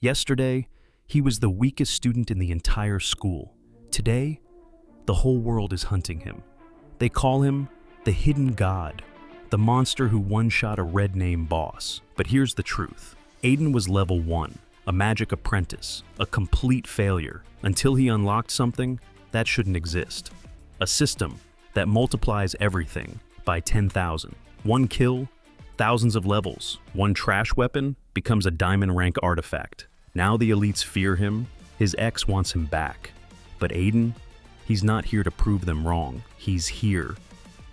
Yesterday, he was the weakest student in the entire school. Today, the whole world is hunting him. They call him the hidden god, the monster who one-shot a red name boss. But here's the truth. Aiden was level 1, a magic apprentice, a complete failure, until he unlocked something that shouldn't exist. A system that multiplies everything by 10,000. One kill, thousands of levels. One trash weapon becomes a diamond rank artifact. Now the elites fear him. His ex wants him back. But Aiden, he's not here to prove them wrong. He's here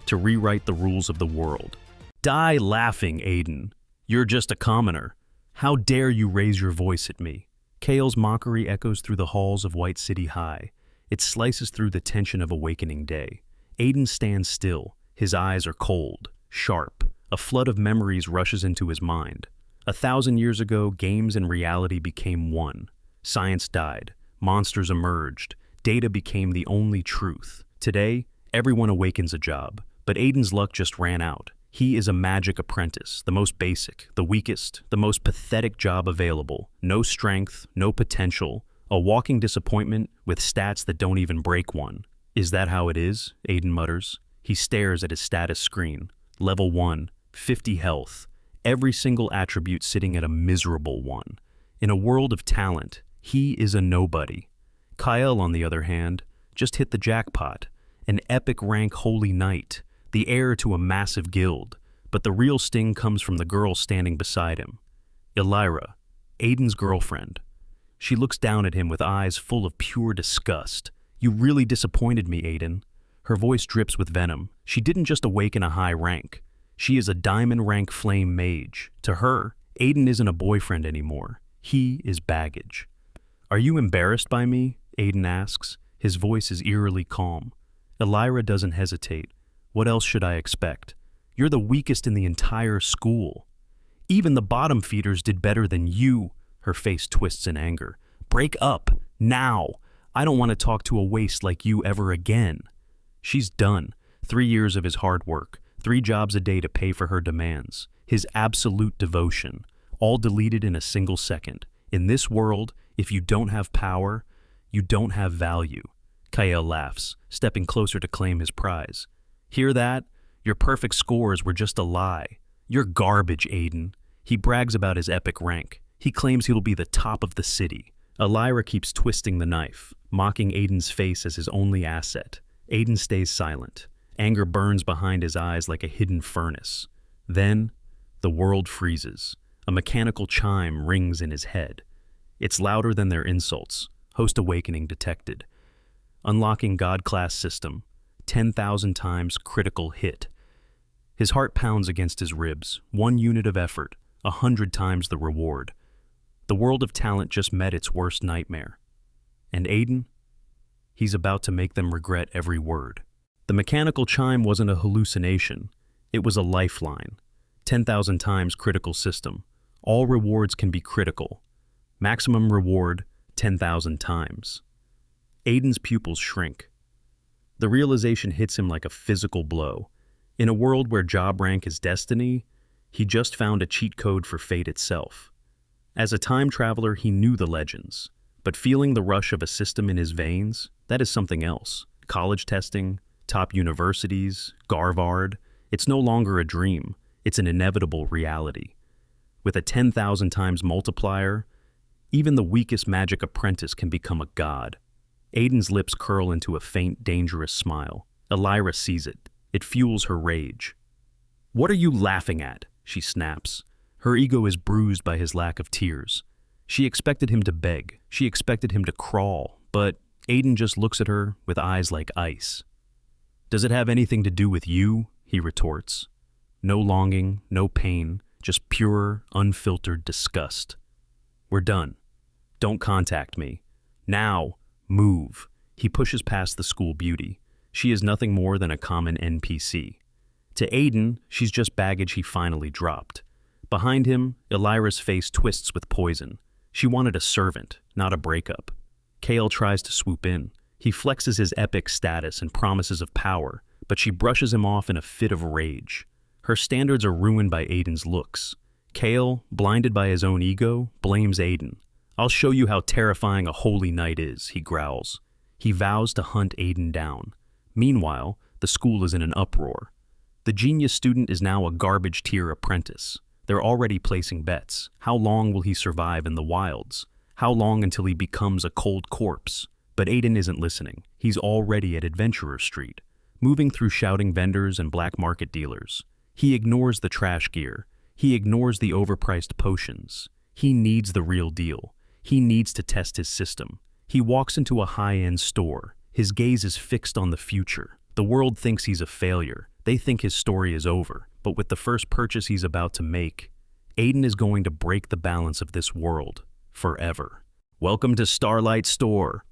to rewrite the rules of the world. Die laughing, Aiden. You're just a commoner. How dare you raise your voice at me? Kale's mockery echoes through the halls of White City High. It slices through the tension of awakening day. Aiden stands still. His eyes are cold, sharp. A flood of memories rushes into his mind. 1,000 years ago, games and reality became one. Science died. Monsters emerged. Data became the only truth. Today, everyone awakens a job. But Aiden's luck just ran out. He is a magic apprentice, the most basic, the weakest, the most pathetic job available. No strength, no potential, a walking disappointment with stats that don't even break one. Is that how it is? Aiden mutters. He stares at his status screen. Level 1, 50 health. Every single attribute sitting at a miserable 1. In a world of talent, he is a nobody. Kyle, on the other hand, just hit the jackpot. An epic rank holy knight, the heir to a massive guild. But the real sting comes from the girl standing beside him. Elira, Aiden's girlfriend. She looks down at him with eyes full of pure disgust. You really disappointed me, Aiden. Her voice drips with venom. She didn't just awaken a high rank. She is a diamond rank flame mage. To her, Aiden isn't a boyfriend anymore. He is baggage. Are you embarrassed by me? Aiden asks. His voice is eerily calm. Elira doesn't hesitate. What else should I expect? You're the weakest in the entire school. Even the bottom feeders did better than you. Her face twists in anger. Break up, now. I don't want to talk to a waste like you ever again. She's done. 3 years of his hard work, 3 jobs a day to pay for her demands, his absolute devotion, all deleted in a single second. In this world, if you don't have power, you don't have value. Kyle laughs, stepping closer to claim his prize. Hear that? Your perfect scores were just a lie. You're garbage, Aiden. He brags about his epic rank. He claims he'll be the top of the city. Elira keeps twisting the knife, mocking Aiden's face as his only asset. Aiden stays silent. Anger burns behind his eyes like a hidden furnace. Then, the world freezes. A mechanical chime rings in his head. It's louder than their insults. Host awakening detected. Unlocking God-class system. 10,000 times critical hit. His heart pounds against his ribs. 1 unit of effort, 100 times the reward. The world of talent just met its worst nightmare. And Aiden? He's about to make them regret every word. The mechanical chime wasn't a hallucination. It was a lifeline. 10,000 times critical system. All rewards can be critical. Maximum reward, 10,000 times. Aiden's pupils shrink. The realization hits him like a physical blow. In a world where job rank is destiny, he just found a cheat code for fate itself. As a time traveler, he knew the legends, but feeling the rush of a system in his veins, that is something else. College testing, top universities, Garvard, it's no longer a dream, it's an inevitable reality. With a 10,000 times multiplier, even the weakest magic apprentice can become a god. Aiden's lips curl into a faint, dangerous smile. Elira sees it. It fuels her rage. What are you laughing at? She snaps. Her ego is bruised by his lack of tears. She expected him to beg. She expected him to crawl. But Aiden just looks at her with eyes like ice. Does it have anything to do with you? He retorts. No longing, no pain, just pure, unfiltered disgust. We're done. Don't contact me. Now, move. He pushes past the school beauty. She is nothing more than a common NPC. To Aiden, she's just baggage he finally dropped. Behind him, Elira's face twists with poison. She wanted a servant, not a breakup. Kale tries to swoop in. He flexes his epic status and promises of power, but she brushes him off in a fit of rage. Her standards are ruined by Aiden's looks. Kale, blinded by his own ego, blames Aiden. I'll show you how terrifying a holy knight is, he growls. He vows to hunt Aiden down. Meanwhile, the school is in an uproar. The genius student is now a garbage tier apprentice. They're already placing bets. How long will he survive in the wilds? How long until he becomes a cold corpse? But Aiden isn't listening. He's already at Adventurer Street, moving through shouting vendors and black market dealers. He ignores the trash gear. He ignores the overpriced potions. He needs the real deal. He needs to test his system. He walks into a high-end store. His gaze is fixed on the future. The world thinks he's a failure. They think his story is over. But with the first purchase he's about to make, Aiden is going to break the balance of this world forever. Welcome to Starlight Store.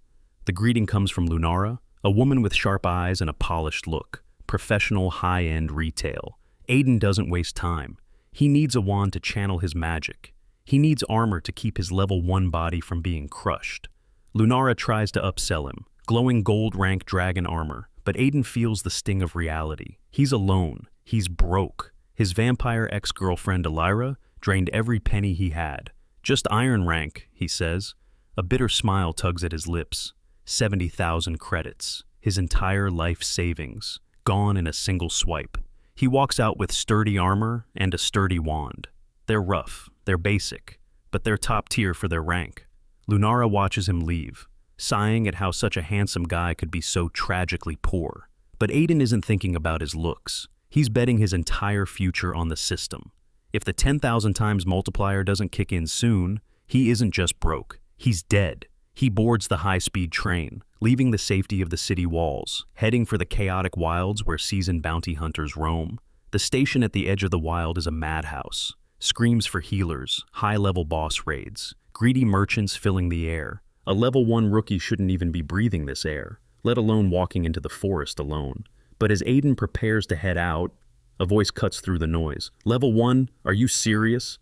The greeting comes from Lunara, a woman with sharp eyes and a polished look. Professional high-end retail. Aiden doesn't waste time. He needs a wand to channel his magic. He needs armor to keep his level 1 body from being crushed. Lunara tries to upsell him, glowing gold rank dragon armor, but Aiden feels the sting of reality. He's alone. He's broke. His vampire ex-girlfriend Elira drained every penny he had. Just iron rank, he says. A bitter smile tugs at his lips. 70,000 credits. His entire life savings. Gone in a single swipe. He walks out with sturdy armor and a sturdy wand. They're rough. They're basic. But they're top tier for their rank. Lunara watches him leave, sighing at how such a handsome guy could be so tragically poor. But Aiden isn't thinking about his looks. He's betting his entire future on the system. If the 10,000 times multiplier doesn't kick in soon, he isn't just broke. He's dead. He boards the high-speed train, leaving the safety of the city walls, heading for the chaotic wilds where seasoned bounty hunters roam. The station at the edge of the wild is a madhouse. Screams for healers, high-level boss raids, greedy merchants filling the air. A level 1 rookie shouldn't even be breathing this air, let alone walking into the forest alone. But as Aiden prepares to head out, a voice cuts through the noise. Level 1? Are you serious?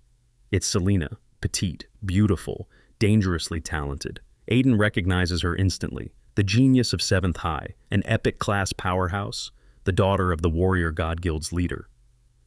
It's Selena, petite, beautiful, dangerously talented. Aiden recognizes her instantly. The genius of 7th High, an epic-class powerhouse, the daughter of the Warrior God Guild's leader.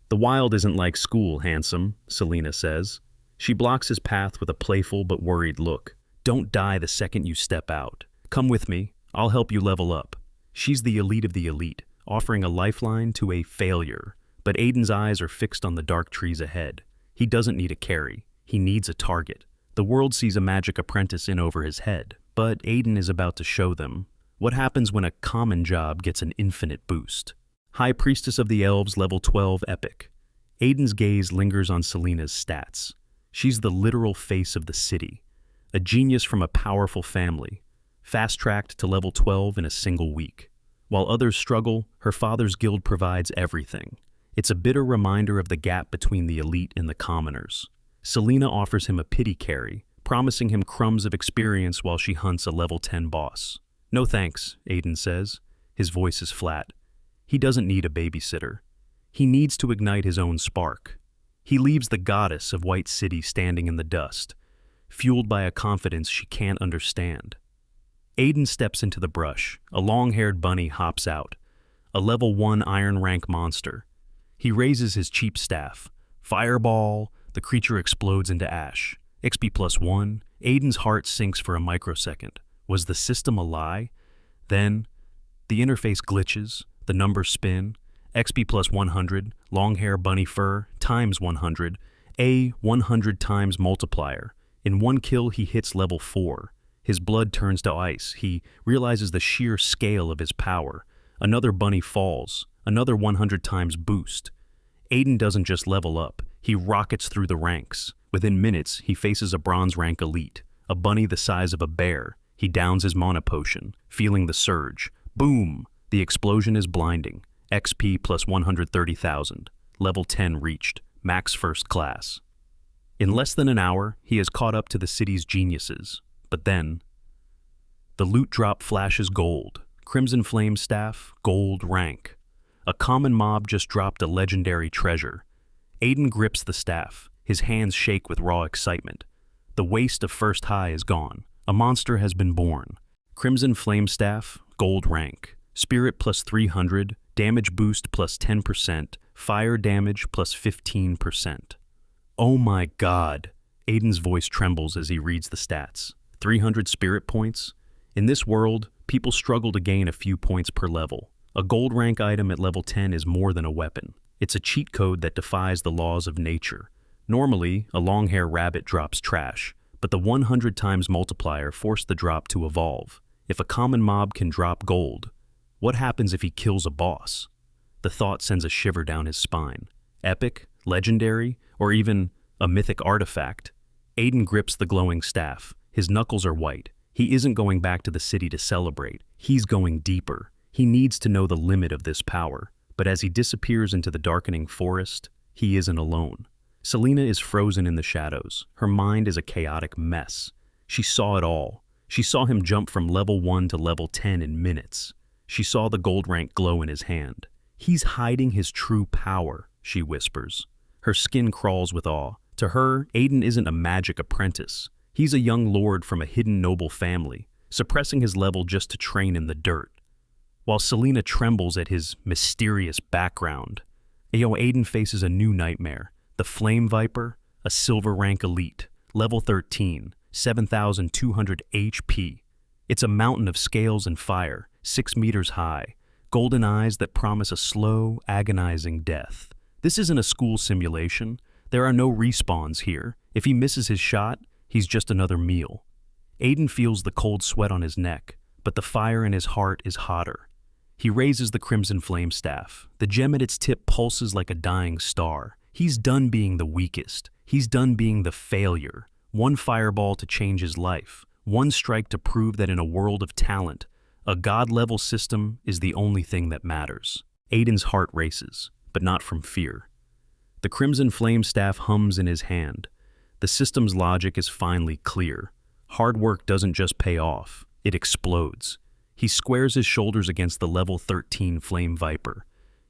The wild isn't like school, handsome, Selena says. She blocks his path with a playful but worried look. Don't die the second you step out. Come with me. I'll help you level up. She's the elite of the elite, offering a lifeline to a failure. But Aiden's eyes are fixed on the dark trees ahead. He doesn't need a carry. He needs a target. The world sees a magic apprentice in over his head, but Aiden is about to show them what happens when a common job gets an infinite boost. High Priestess of the Elves, level 12 epic. Aiden's gaze lingers on Selena's stats. She's the literal face of the city, a genius from a powerful family, fast-tracked to level 12 in a single week. While others struggle, her father's guild provides everything. It's a bitter reminder of the gap between the elite and the commoners. Selena offers him a pity carry, promising him crumbs of experience while she hunts a level 10 boss. No thanks, Aiden says. His voice is flat. He doesn't need a babysitter. He needs to ignite his own spark. He leaves the goddess of White City standing in the dust, fueled by a confidence she can't understand. Aiden steps into the brush. A long-haired bunny hops out, a level 1 iron rank monster. He raises his cheap staff. Fireball! The creature explodes into ash. XP +1. Aiden's heart sinks for a microsecond. Was the system a lie? Then, the interface glitches, the numbers spin. XP +100, long hair bunny fur, times 100, a 100 times multiplier. In one kill, he hits level 4. His blood turns to ice. He realizes the sheer scale of his power. Another bunny falls, another 100 times boost. Aiden doesn't just level up, he rockets through the ranks. Within minutes, he faces a bronze rank elite, a bunny the size of a bear. He downs his mana potion, feeling the surge. Boom! The explosion is blinding. XP +130,000. Level 10 reached. Max first class. In less than an hour, he has caught up to the city's geniuses. But then, the loot drop flashes gold. Crimson Flame Staff, gold rank. A common mob just dropped a legendary treasure. Aiden grips the staff. His hands shake with raw excitement. The waste of First High is gone. A monster has been born. Crimson Flame Staff, gold rank. Spirit +300, damage boost +10%, fire damage +15%. Oh my god! Aiden's voice trembles as he reads the stats. 300 spirit points? In this world, people struggle to gain a few points per level. A gold rank item at level 10 is more than a weapon. It's a cheat code that defies the laws of nature. Normally, a long-hair rabbit drops trash, but the 100 times multiplier forced the drop to evolve. If a common mob can drop gold, what happens if he kills a boss? The thought sends a shiver down his spine. Epic, legendary, or even a mythic artifact? Aiden grips the glowing staff. His knuckles are white. He isn't going back to the city to celebrate. He's going deeper. He needs to know the limit of this power. But as he disappears into the darkening forest, he isn't alone. Selena is frozen in the shadows. Her mind is a chaotic mess. She saw it all. She saw him jump from level 1 to level 10 in minutes. She saw the gold rank glow in his hand. He's hiding his true power, she whispers. Her skin crawls with awe. To her, Aiden isn't a magic apprentice. He's a young lord from a hidden noble family, suppressing his level just to train in the dirt. While Selena trembles at his mysterious background, Aiden faces a new nightmare. The Flame Viper, a silver rank elite, level 13, 7,200 HP. It's a mountain of scales and fire, 6 meters high, golden eyes that promise a slow, agonizing death. This isn't a school simulation. There are no respawns here. If he misses his shot, he's just another meal. Aiden feels the cold sweat on his neck, but the fire in his heart is hotter. He raises the crimson flame staff. The gem at its tip pulses like a dying star. He's done being the weakest. He's done being the failure. One fireball to change his life. One strike to prove that in a world of talent, a god-level system is the only thing that matters. Aiden's heart races, but not from fear. The crimson flame staff hums in his hand. The system's logic is finally clear. Hard work doesn't just pay off, it explodes. He squares his shoulders against the level 13 Flame Viper.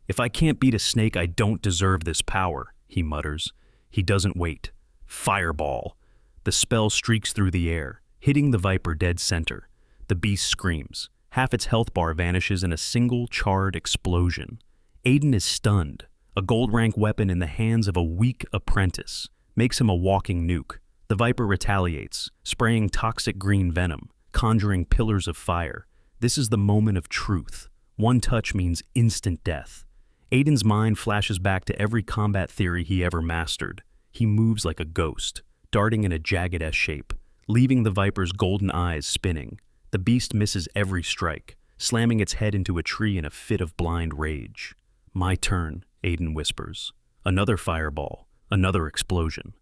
If I can't beat a snake, I don't deserve this power, he mutters. He doesn't wait. Fireball. The spell streaks through the air, hitting the Viper dead center. The beast screams. Half its health bar vanishes in a single charred explosion. Aiden is stunned. A gold rank weapon in the hands of a weak apprentice makes him a walking nuke. The Viper retaliates, spraying toxic green venom, conjuring pillars of fire. This is the moment of truth. One touch means instant death. Aiden's mind flashes back to every combat theory he ever mastered. He moves like a ghost, darting in a jagged S shape, leaving the Viper's golden eyes spinning. The beast misses every strike, slamming its head into a tree in a fit of blind rage. My turn, Aiden whispers. Another fireball, another explosion.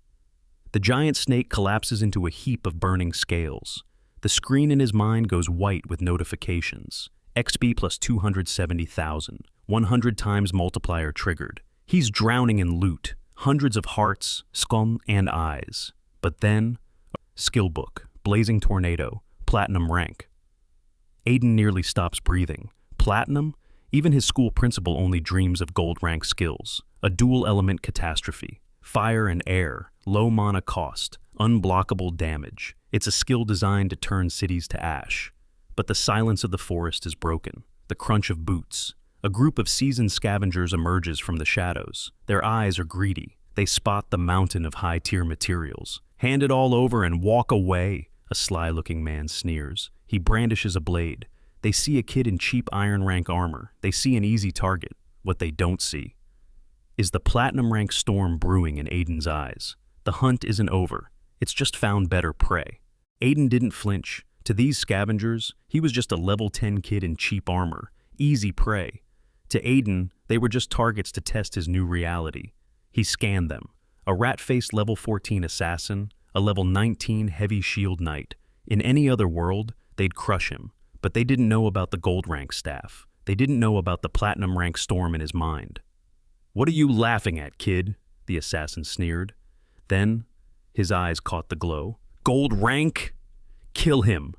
The giant snake collapses into a heap of burning scales. The screen in his mind goes white with notifications. XP plus 270,000, 100 times multiplier triggered. He's drowning in loot, hundreds of hearts, scum, and eyes. But then, skill book, blazing tornado, platinum rank. Aiden nearly stops breathing. Platinum? Even his school principal only dreams of gold rank skills. A dual element catastrophe. Fire and air, low mana cost, unblockable damage. It's a skill designed to turn cities to ash. But the silence of the forest is broken. The crunch of boots. A group of seasoned scavengers emerges from the shadows. Their eyes are greedy. They spot the mountain of high-tier materials. Hand it all over and walk away, a sly-looking man sneers. He brandishes a blade. They see a kid in cheap iron rank armor. They see an easy target. What they don't see is the platinum rank storm brewing in Aiden's eyes. The hunt isn't over. It's just found better prey. Aiden didn't flinch. To these scavengers, he was just a level 10 kid in cheap armor. Easy prey. To Aiden, they were just targets to test his new reality. He scanned them. A rat-faced level 14 assassin, a level 19 heavy shield knight. In any other world, they'd crush him. But they didn't know about the gold rank staff. They didn't know about the platinum rank storm in his mind. "What are you laughing at, kid?" the assassin sneered. Then, his eyes caught the glow. "Gold rank? Kill him.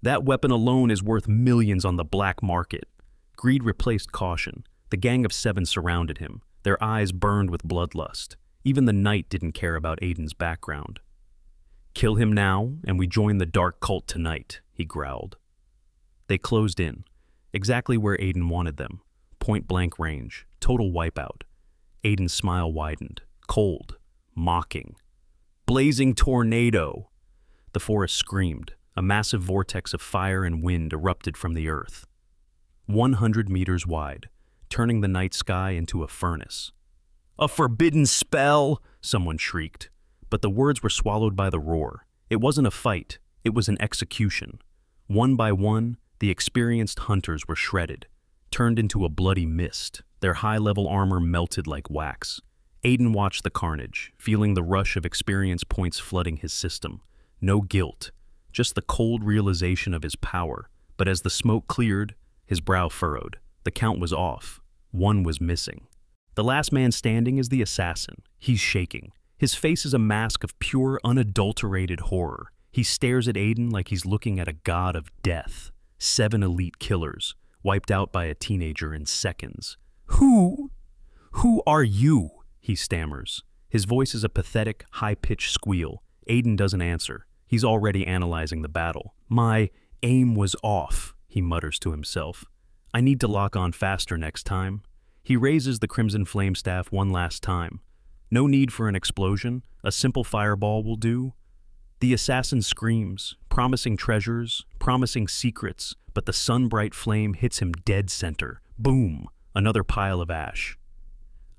That weapon alone is worth millions on the black market." Greed replaced caution. The gang of 7 surrounded him. Their eyes burned with bloodlust. Even the knight didn't care about Aiden's background. "Kill him now, and we join the dark cult tonight," he growled. They closed in, exactly where Aiden wanted them. Point-blank range, total wipeout. Aiden's smile widened, cold, mocking. Blazing tornado! The forest screamed. A massive vortex of fire and wind erupted from the earth. 100 meters wide, turning the night sky into a furnace. "A forbidden spell!" someone shrieked. But the words were swallowed by the roar. It wasn't a fight, it was an execution. One by one, the experienced hunters were shredded, turned into a bloody mist. Their high-level armor melted like wax. Aiden watched the carnage, feeling the rush of experience points flooding his system. No guilt, just the cold realization of his power. But as the smoke cleared, his brow furrowed. The count was off. One was missing. The last man standing is the assassin. He's shaking. His face is a mask of pure, unadulterated horror. He stares at Aiden like he's looking at a god of death. 7 elite killers, wiped out by a teenager in seconds. Who are you?" he stammers. His voice is a pathetic, high-pitched squeal. Aiden doesn't answer. He's already analyzing the battle. "My aim was off," he mutters to himself. "I need to lock on faster next time." He raises the crimson flame staff one last time. No need for an explosion. A simple fireball will do. The assassin screams, promising treasures, promising secrets, but the sun-bright flame hits him dead center. Boom! Another pile of ash.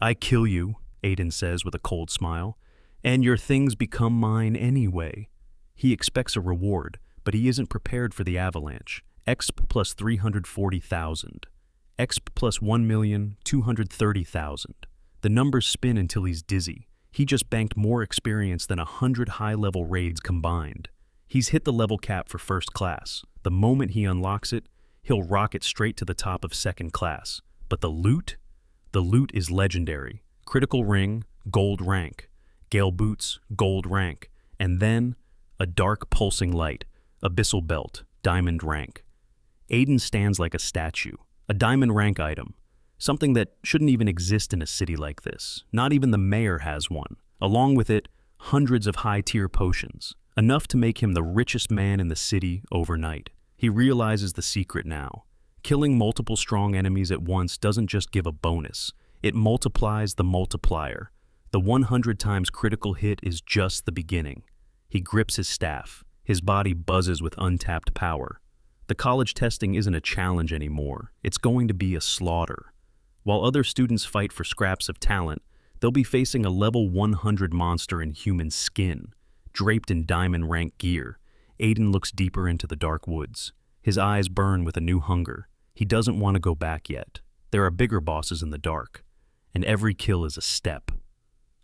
"I kill you," Aiden says with a cold smile, "and your things become mine anyway." He expects a reward, but he isn't prepared for the avalanche. Exp plus 340,000. Exp plus 1,230,000. The numbers spin until he's dizzy. He just banked more experience than 100 high-level raids combined. He's hit the level cap for first class. The moment he unlocks it, he'll rocket straight to the top of second class. But the loot? The loot is legendary. Critical ring, gold rank. Gale boots, gold rank. And then, a dark pulsing light, abyssal belt, diamond rank. Aiden stands like a statue. A diamond rank item. Something that shouldn't even exist in a city like this. Not even the mayor has one. Along with it, hundreds of high-tier potions. Enough to make him the richest man in the city overnight. He realizes the secret now. Killing multiple strong enemies at once doesn't just give a bonus. It multiplies the multiplier. The 100 times critical hit is just the beginning. He grips his staff. His body buzzes with untapped power. The college testing isn't a challenge anymore. It's going to be a slaughter. While other students fight for scraps of talent, they'll be facing a level 100 monster in human skin, draped in diamond rank gear. Aiden looks deeper into the dark woods. His eyes burn with a new hunger. He doesn't want to go back yet. There are bigger bosses in the dark, and every kill is a step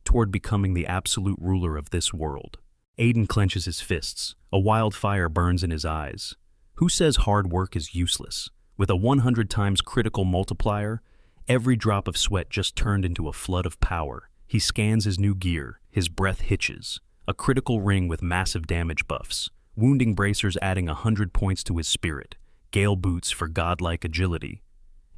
toward becoming the absolute ruler of this world. Aiden clenches his fists. A wildfire burns in his eyes. Who says hard work is useless? With a 100 times critical multiplier, every drop of sweat just turned into a flood of power. He scans his new gear. His breath hitches. A critical ring with massive damage buffs. Wounding bracers adding 100 points to his spirit. Gale boots for godlike agility.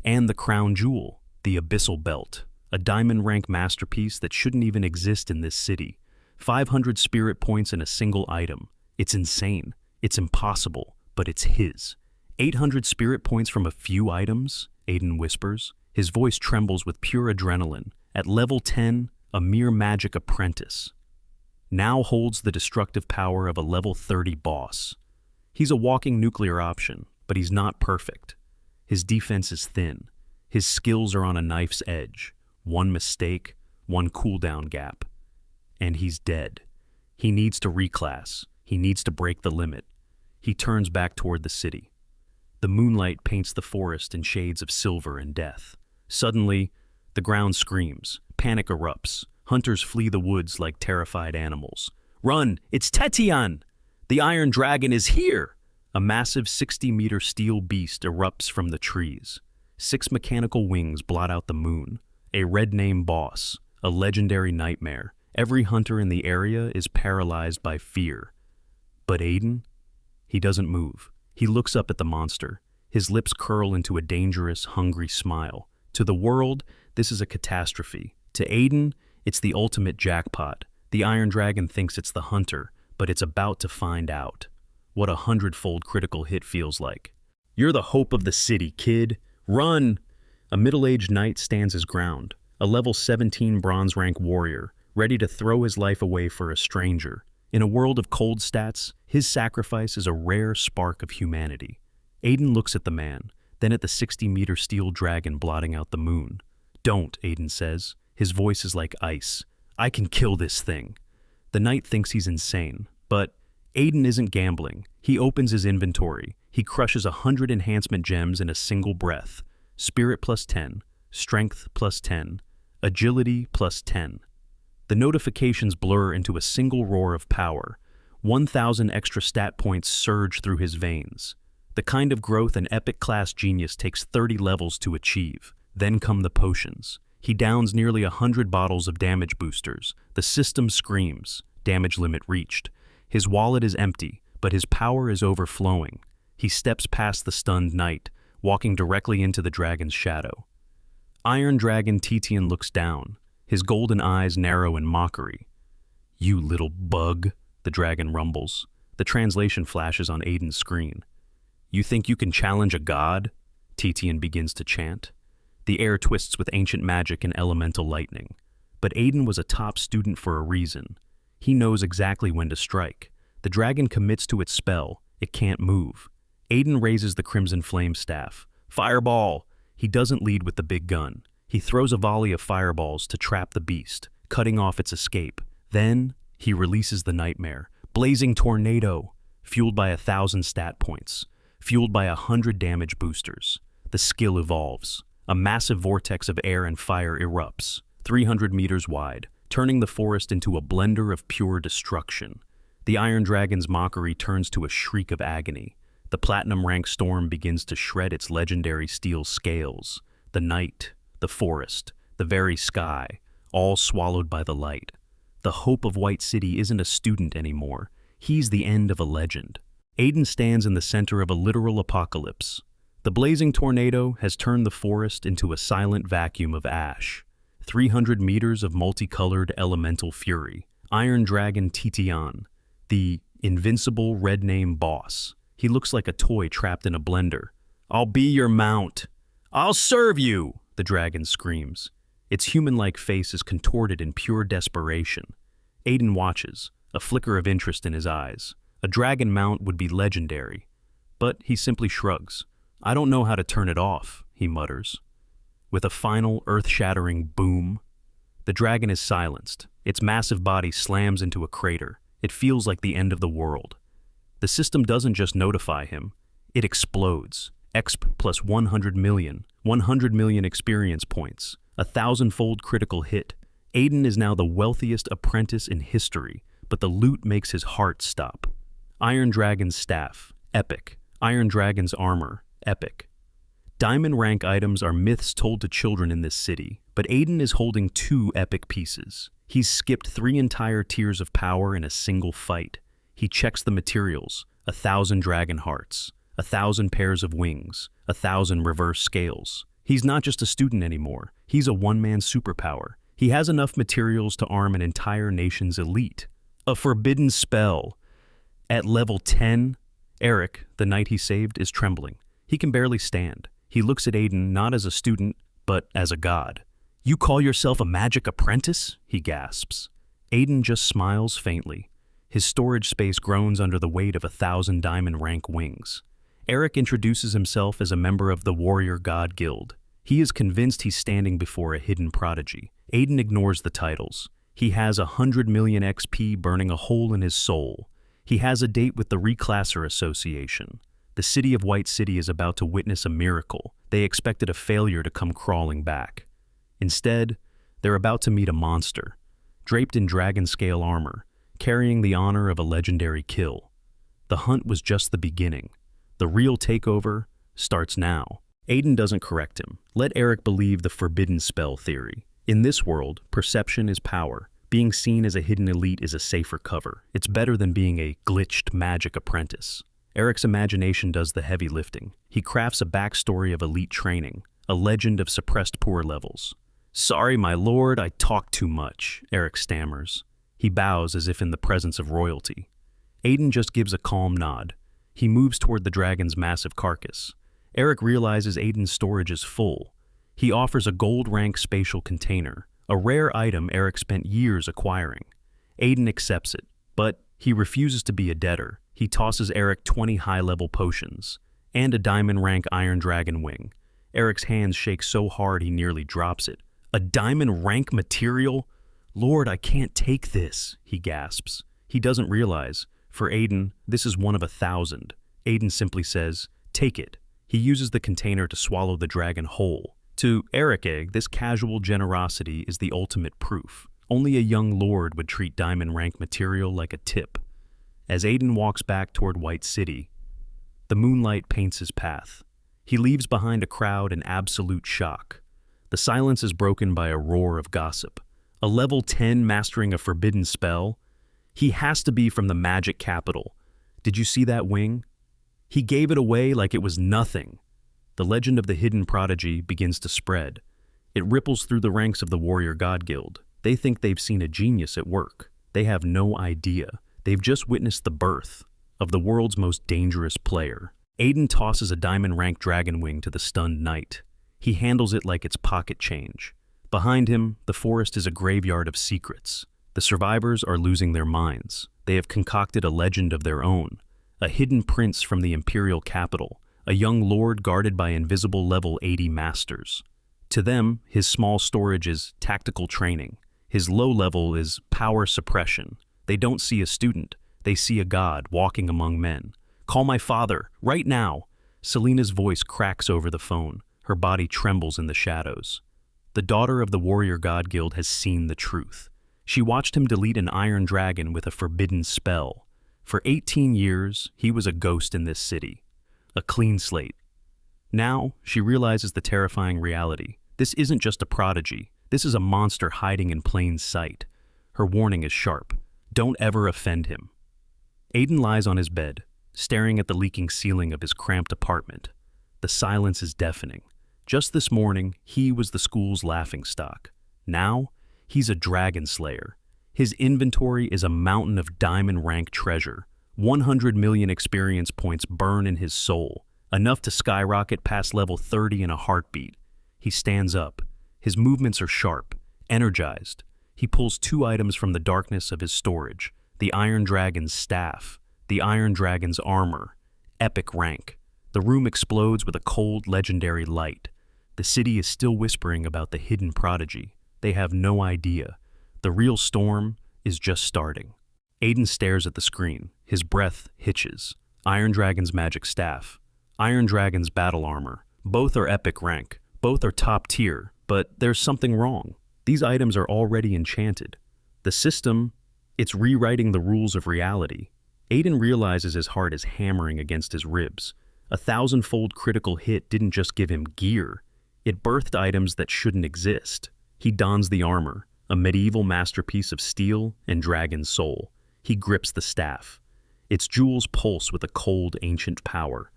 And the crown jewel, the abyssal belt. A diamond rank masterpiece that shouldn't even exist in this city. 500 spirit points in a single item. It's insane. It's impossible, but it's his. 800 spirit points from a few items, Aiden whispers. His voice trembles with pure adrenaline. At level 10, a mere magic apprentice. Now holds the destructive power of a level 30 boss. He's a walking nuclear option, but he's not perfect. His defense is thin. His skills are on a knife's edge. One mistake, one cooldown gap. And he's dead. He needs to reclass. He needs to break the limit. He turns back toward the city. The moonlight paints the forest in shades of silver and death. Suddenly, the ground screams. Panic erupts. Hunters flee the woods like terrified animals. "Run! It's Tetian! The Iron Dragon is here!" A massive 60-meter steel beast erupts from the trees. 6 mechanical wings blot out the moon. A red name boss. A legendary nightmare. Every hunter in the area is paralyzed by fear. But Aiden? He doesn't move. He looks up at the monster. His lips curl into a dangerous, hungry smile. To the world, this is a catastrophe. To Aiden, it's the ultimate jackpot. The Iron Dragon thinks it's the hunter, but it's about to find out what a 100-fold critical hit feels like. "You're the hope of the city, kid. Run!" A middle-aged knight stands his ground. A level 17 bronze rank warrior, ready to throw his life away for a stranger. In a world of cold stats, his sacrifice is a rare spark of humanity. Aiden looks at the man, then at the 60-meter steel dragon blotting out the moon. "Don't," Aiden says. His voice is like ice. "I can kill this thing." The knight thinks he's insane, but Aiden isn't gambling. He opens his inventory. He crushes 100 enhancement gems in a single breath. Spirit plus 10, strength plus 10, agility plus 10. The notifications blur into a single roar of power. 1,000 extra stat points surge through his veins. The kind of growth an epic-class genius takes 30 levels to achieve. Then come the potions. He downs nearly 100 bottles of damage boosters. The system screams. Damage limit reached. His wallet is empty, but his power is overflowing. He steps past the stunned knight, walking directly into the dragon's shadow. Iron Dragon Titian looks down. His golden eyes narrow in mockery. "You little bug," the dragon rumbles. The translation flashes on Aiden's screen. "You think you can challenge a god?" Titian begins to chant. The air twists with ancient magic and elemental lightning. But Aiden was a top student for a reason. He knows exactly when to strike. The dragon commits to its spell. It can't move. Aiden raises the Crimson Flame Staff. "Fireball!" He doesn't lead with the big gun. He throws a volley of fireballs to trap the beast, cutting off its escape. Then, he releases the nightmare. Blazing Tornado, fueled by 1,000 stat points, fueled by 100 damage boosters. The skill evolves. A massive vortex of air and fire erupts, 300 meters wide, turning the forest into a blender of pure destruction. The Iron Dragon's mockery turns to a shriek of agony. The platinum-rank storm begins to shred its legendary steel scales. The night, the forest, the very sky, all swallowed by the light. The hope of White City isn't a student anymore. He's the end of a legend. Aiden stands in the center of a literal apocalypse. The blazing tornado has turned the forest into a silent vacuum of ash. 300 meters of multicolored elemental fury. Iron Dragon Titian, the invincible red name boss. He looks like a toy trapped in a blender. "I'll be your mount." "I'll serve you," the dragon screams. Its human-like face is contorted in pure desperation. Aiden watches, a flicker of interest in his eyes. A dragon mount would be legendary. But he simply shrugs. "I don't know how to turn it off," he mutters. With a final, earth-shattering boom, the dragon is silenced. Its massive body slams into a crater. It feels like the end of the world. The system doesn't just notify him, it explodes. Exp plus 100 million experience points, 1,000-fold critical hit. Aiden is now the wealthiest apprentice in history, but the loot makes his heart stop. Iron Dragon's staff, epic. Iron Dragon's armor, epic. Diamond rank items are myths told to children in this city, but Aiden is holding 2 epic pieces. He's skipped 3 entire tiers of power in a single fight. He checks the materials, 1,000 dragon hearts, 1,000 pairs of wings, 1,000 reverse scales. He's not just a student anymore, he's a one-man superpower. He has enough materials to arm an entire nation's elite. A forbidden spell. At level 10, Eric, the knight he saved, is trembling. He can barely stand. He looks at Aiden not as a student, but as a god. "You call yourself a magic apprentice?" he gasps. Aiden just smiles faintly. His storage space groans under the weight of 1,000 diamond rank wings. Eric introduces himself as a member of the Warrior God Guild. He is convinced he's standing before a hidden prodigy. Aiden ignores the titles. He has 100 million XP burning a hole in his soul. He has a date with the Reclasser Association. The city of White City is about to witness a miracle. They expected a failure to come crawling back. Instead, they're about to meet a monster, draped in dragon-scale armor, carrying the honor of a legendary kill. The hunt was just the beginning. The real takeover starts now. Aiden doesn't correct him. Let Eric believe the forbidden spell theory. In this world, perception is power. Being seen as a hidden elite is a safer cover. It's better than being a glitched magic apprentice. Eric's imagination does the heavy lifting. He crafts a backstory of elite training, a legend of suppressed poor levels. "Sorry, my lord, I talk too much," Eric stammers. He bows as if in the presence of royalty. Aiden just gives a calm nod. He moves toward the dragon's massive carcass. Eric realizes Aiden's storage is full. He offers a gold-rank spatial container, a rare item Eric spent years acquiring. Aiden accepts it, but he refuses to be a debtor. He tosses Eric 20 high-level potions and a diamond rank Iron Dragon wing. Eric's hands shake so hard he nearly drops it. A diamond rank material? Lord, I can't take this, he gasps. He doesn't realize, for Aiden, this is one of 1,000. Aiden simply says, take it. He uses the container to swallow the dragon whole. To Eric Egg, this casual generosity is the ultimate proof. Only a young lord would treat diamond rank material like a tip. As Aiden walks back toward White City, the moonlight paints his path. He leaves behind a crowd in absolute shock. The silence is broken by a roar of gossip. A level 10 mastering a forbidden spell? He has to be from the magic capital. Did you see that wing? He gave it away like it was nothing. The legend of the hidden prodigy begins to spread. It ripples through the ranks of the Warrior God Guild. They think they've seen a genius at work. They have no idea. They've just witnessed the birth of the world's most dangerous player. Aiden tosses a diamond rank dragon wing to the stunned knight. He handles it like it's pocket change. Behind him, the forest is a graveyard of secrets. The survivors are losing their minds. They have concocted a legend of their own. A hidden prince from the imperial capital. A young lord guarded by invisible level 80 masters. To them, his small storage is tactical training. His low level is power suppression. They don't see a student. They see a god walking among men. Call my father, right now. Selena's voice cracks over the phone. Her body trembles in the shadows. The daughter of the Warrior God Guild has seen the truth. She watched him delete an iron dragon with a forbidden spell. For 18 years, he was a ghost in this city. A clean slate. Now, she realizes the terrifying reality. This isn't just a prodigy. This is a monster hiding in plain sight. Her warning is sharp. Don't ever offend him. Aiden lies on his bed, staring at the leaking ceiling of his cramped apartment. The silence is deafening. Just this morning, he was the school's laughingstock. Now, he's a dragon slayer. His inventory is a mountain of diamond-rank treasure. 100 million experience points burn in his soul, enough to skyrocket past level 30 in a heartbeat. He stands up. His movements are sharp, energized. He pulls 2 items from the darkness of his storage. The Iron Dragon's staff, the Iron Dragon's armor. Epic rank. The room explodes with a cold, legendary light. The city is still whispering about the hidden prodigy. They have no idea. The real storm is just starting. Aiden stares at the screen. His breath hitches. Iron Dragon's magic staff. Iron Dragon's battle armor. Both are epic rank. Both are top tier. But there's something wrong. These items are already enchanted. The system, it's rewriting the rules of reality. Aiden realizes his heart is hammering against his ribs. A 1,000-fold critical hit didn't just give him gear. It birthed items that shouldn't exist. He dons the armor, a medieval masterpiece of steel and dragon soul. He grips the staff. Its jewels pulse with a cold, ancient power.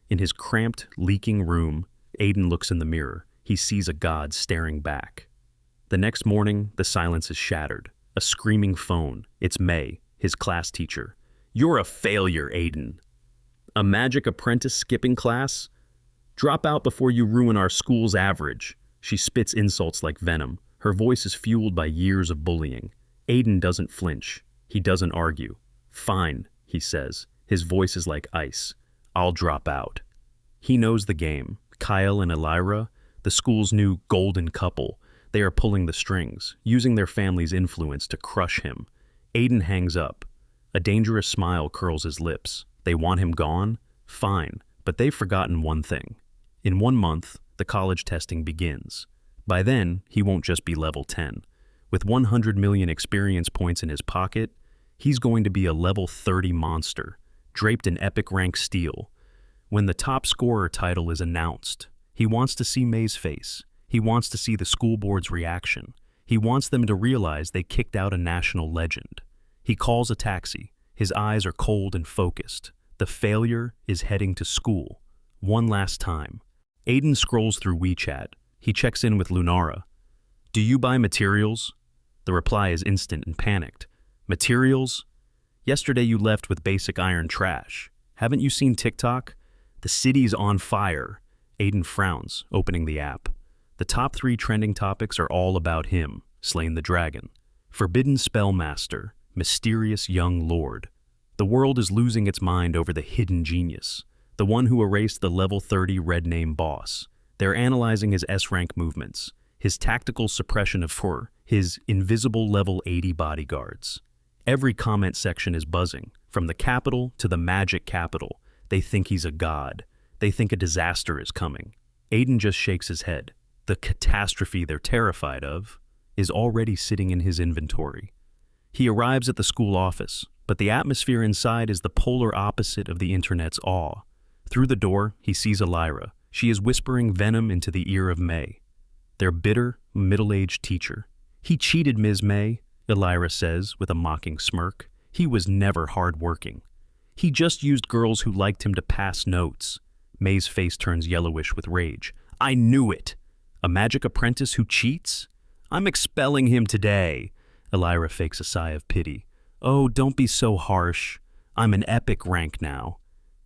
In his cramped, leaking room, Aiden looks in the mirror. He sees a god staring back. The next morning, the silence is shattered. A screaming phone. It's May, his class teacher. You're a failure, Aiden. A magic apprentice skipping class? Drop out before you ruin our school's average. She spits insults like venom. Her voice is fueled by years of bullying. Aiden doesn't flinch. He doesn't argue. Fine, he says. His voice is like ice. I'll drop out. He knows the game. Kyle and Elira, the school's new golden couple, they are pulling the strings, using their family's influence to crush him. Aiden hangs up. A dangerous smile curls his lips. They want him gone? Fine, but they've forgotten one thing. In 1 month, the college testing begins. By then, he won't just be level 10. With 100 million experience points in his pocket, he's going to be a level 30 monster, draped in epic rank steel. When the top scorer title is announced, he wants to see May's face. He wants to see the school board's reaction. He wants them to realize they kicked out a national legend. He calls a taxi. His eyes are cold and focused. The failure is heading to school. One last time. Aiden scrolls through WeChat. He checks in with Lunara. Do you buy materials? The reply is instant and panicked. Materials? Yesterday you left with basic iron trash. Haven't you seen TikTok? The city's on fire. Aiden frowns, opening the app. The top 3 trending topics are all about him. slain the dragon. Forbidden spellmaster, mysterious young lord. The world is losing its mind over the hidden genius, the one who erased the level 30 red name boss. They're analyzing his S-rank movements, his tactical suppression of fur, his invisible level 80 bodyguards. Every comment section is buzzing, from the capital to the magic capital. They think he's a god. They think a disaster is coming. Aiden just shakes his head. The catastrophe they're terrified of is already sitting in his inventory. He arrives at the school office, but the atmosphere inside is the polar opposite of the internet's awe. Through the door, he sees Elira. She is whispering venom into the ear of May, their bitter, middle-aged teacher. "He cheated, Ms. May," Elira says with a mocking smirk. "He was never hard-working. He just used girls who liked him to pass notes." May's face turns yellowish with rage. "I knew it! A magic apprentice who cheats? I'm expelling him today." Elira fakes a sigh of pity. "Oh, don't be so harsh. I'm an epic rank now.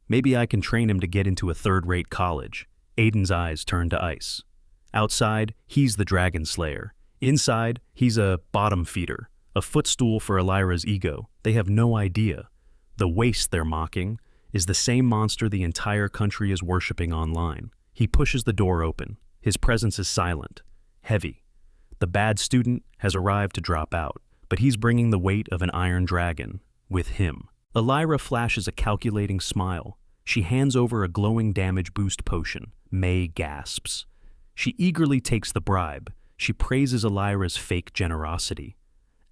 Maybe I can train him to get into a third-rate college." Aiden's eyes turn to ice. Outside, he's the dragon slayer. Inside, he's a bottom feeder, a footstool for Elira's ego. They have no idea. The waste they're mocking is the same monster the entire country is worshipping online. He pushes the door open. His presence is silent, heavy. The bad student has arrived to drop out, but he's bringing the weight of an iron dragon with him. Elira flashes a calculating smile. She hands over a glowing damage boost potion. May gasps. She eagerly takes the bribe. She praises Elira's fake generosity.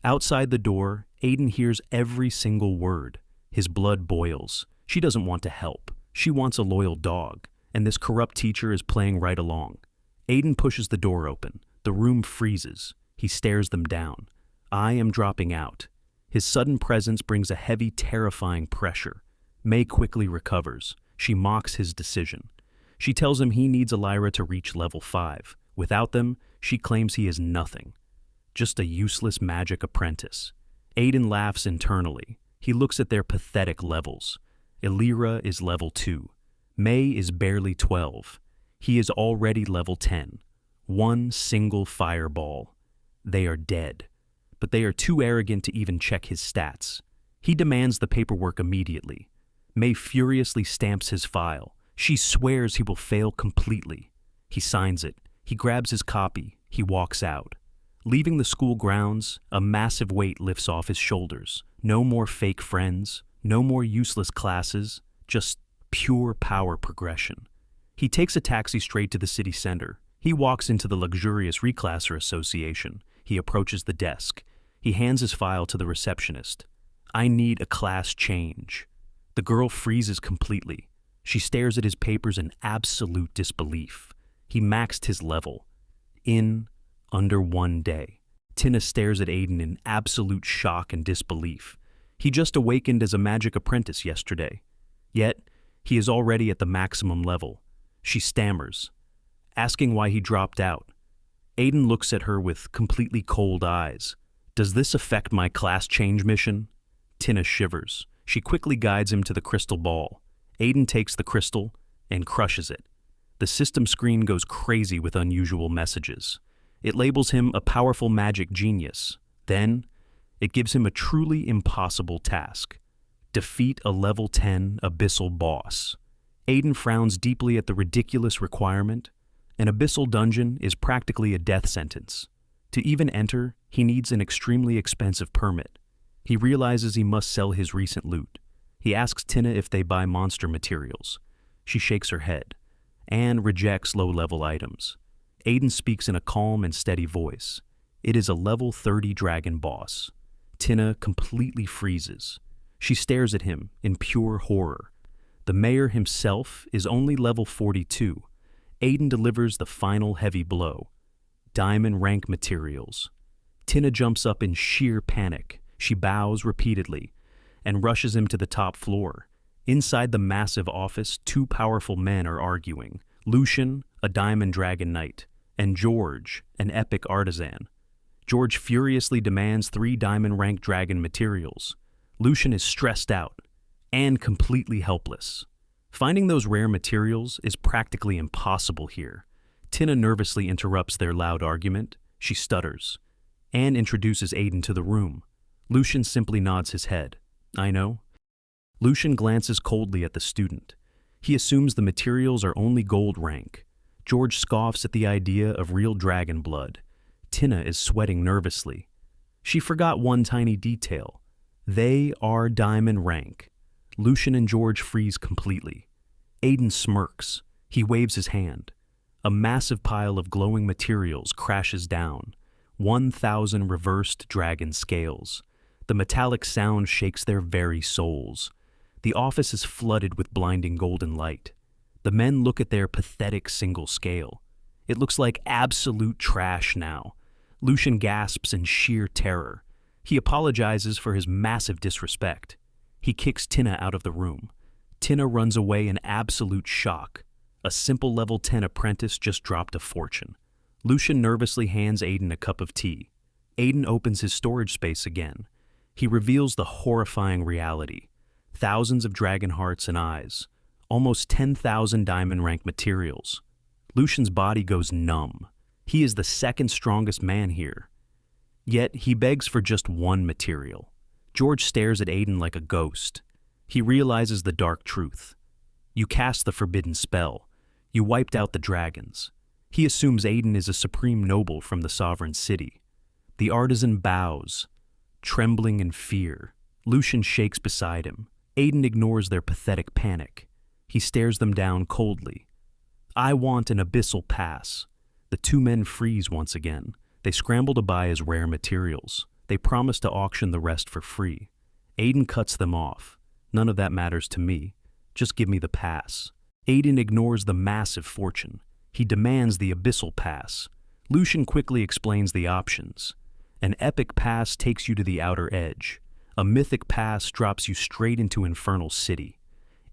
Outside the door, Aiden hears every single word. His blood boils. She doesn't want to help. She wants a loyal dog, and this corrupt teacher is playing right along. Aiden pushes the door open. The room freezes. He stares them down. I am dropping out. His sudden presence brings a heavy, terrifying pressure. May quickly recovers. She mocks his decision. She tells him he needs Elira to reach level 5. Without them, she claims he is nothing. Just a useless magic apprentice. Aiden laughs internally. He looks at their pathetic levels. Elira is level 2. May is barely 12. He is already level 10. One single fireball. They are dead. But they are too arrogant to even check his stats. He demands the paperwork immediately. May furiously stamps his file. She swears he will fail completely. He signs it. He grabs his copy. He walks out. Leaving the school grounds, a massive weight lifts off his shoulders. No more fake friends. No more useless classes. Just pure power progression. He takes a taxi straight to the city center. He walks into the luxurious Reclasser Association. He approaches the desk. He hands his file to the receptionist. "I need a class change." The girl freezes completely. She stares at his papers in absolute disbelief. He maxed his level. In under 1 day. Tina stares at Aiden in absolute shock and disbelief. He just awakened as a magic apprentice yesterday. Yet, he is already at the maximum level. She stammers, asking why he dropped out. Aiden looks at her with completely cold eyes. "Does this affect my class change mission?" Tina shivers. She quickly guides him to the crystal ball. Aiden takes the crystal and crushes it. The system screen goes crazy with unusual messages. It labels him a powerful magic genius. Then, it gives him a truly impossible task. Defeat a level 10 abyssal boss. Aiden frowns deeply at the ridiculous requirement. An abyssal dungeon is practically a death sentence. To even enter, he needs an extremely expensive permit. He realizes he must sell his recent loot. He asks Tina if they buy monster materials. She shakes her head and rejects low-level items. Aiden speaks in a calm and steady voice. It is a level 30 dragon boss. Tina completely freezes. She stares at him in pure horror. The mayor himself is only level 42. Aiden delivers the final heavy blow. Diamond rank materials. Tina jumps up in sheer panic. She bows repeatedly and rushes him to the top floor. Inside the massive office, 2 powerful men are arguing. Lucian, a diamond dragon knight, and George, an epic artisan. George furiously demands 3 diamond rank dragon materials. Lucian is stressed out and completely helpless. Finding those rare materials is practically impossible here. Tina nervously interrupts their loud argument. She stutters. Anne introduces Aiden to the room. Lucian simply nods his head. I know. Lucian glances coldly at the student. He assumes the materials are only gold rank. George scoffs at the idea of real dragon blood. Tina is sweating nervously. She forgot one tiny detail. They are diamond rank. Lucian and George freeze completely. Aiden smirks. He waves his hand. A massive pile of glowing materials crashes down. 1,000 reversed dragon scales. The metallic sound shakes their very souls. The office is flooded with blinding golden light. The men look at their pathetic single scale. It looks like absolute trash now. Lucian gasps in sheer terror. He apologizes for his massive disrespect. He kicks Tina out of the room. Tina runs away in absolute shock. A simple level 10 apprentice just dropped a fortune. Lucian nervously hands Aiden a cup of tea. Aiden opens his storage space again. He reveals the horrifying reality. Thousands of dragon hearts and eyes. Almost 10,000 diamond rank materials. Lucian's body goes numb. He is the second strongest man here. Yet he begs for just one material. George stares at Aiden like a ghost. He realizes the dark truth. You cast the forbidden spell. You wiped out the dragons. He assumes Aiden is a supreme noble from the sovereign city. The artisan bows, trembling in fear. Lucian shakes beside him. Aiden ignores their pathetic panic. He stares them down coldly. I want an abyssal pass. The two men freeze once again. They scramble to buy his rare materials. They promise to auction the rest for free. Aiden cuts them off. None of that matters to me. Just give me the pass. Aiden ignores the massive fortune. He demands the abyssal pass. Lucian quickly explains the options. An epic pass takes you to the outer edge. A mythic pass drops you straight into Infernal City.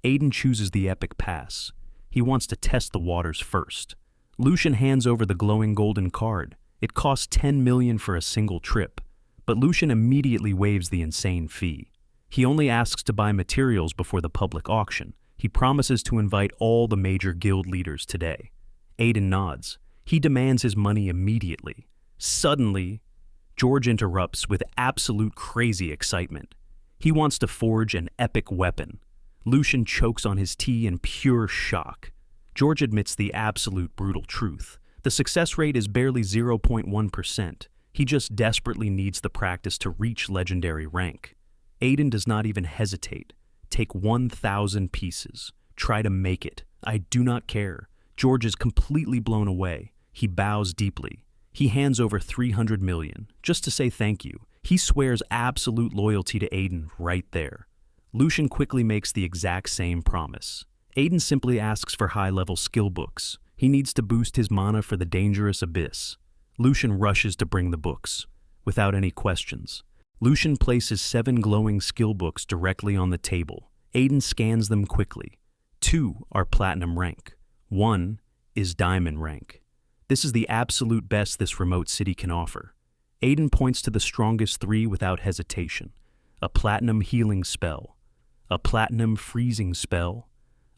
Aiden chooses the epic pass. He wants to test the waters first. Lucian hands over the glowing golden card. It costs 10 million for a single trip, but Lucian immediately waives the insane fee. He only asks to buy materials before the public auction. He promises to invite all the major guild leaders today. Aiden nods. He demands his money immediately. Suddenly, George interrupts with absolute crazy excitement. He wants to forge an epic weapon. Lucian chokes on his tea in pure shock. George admits the absolute brutal truth. The success rate is barely 0.1%. He just desperately needs the practice to reach legendary rank. Aiden does not even hesitate. Take 1,000 pieces. Try to make it. I do not care. George is completely blown away. He bows deeply. He hands over 300 million, just to say thank you. He swears absolute loyalty to Aiden right there. Lucian quickly makes the exact same promise. Aiden simply asks for high-level skill books. He needs to boost his mana for the dangerous abyss. Lucian rushes to bring the books, without any questions. Lucian places 7 glowing skill books directly on the table. Aiden scans them quickly. 2 are platinum rank. 1 is diamond rank. This is the absolute best this remote city can offer. Aiden points to the strongest 3 without hesitation. A platinum healing spell. A platinum freezing spell.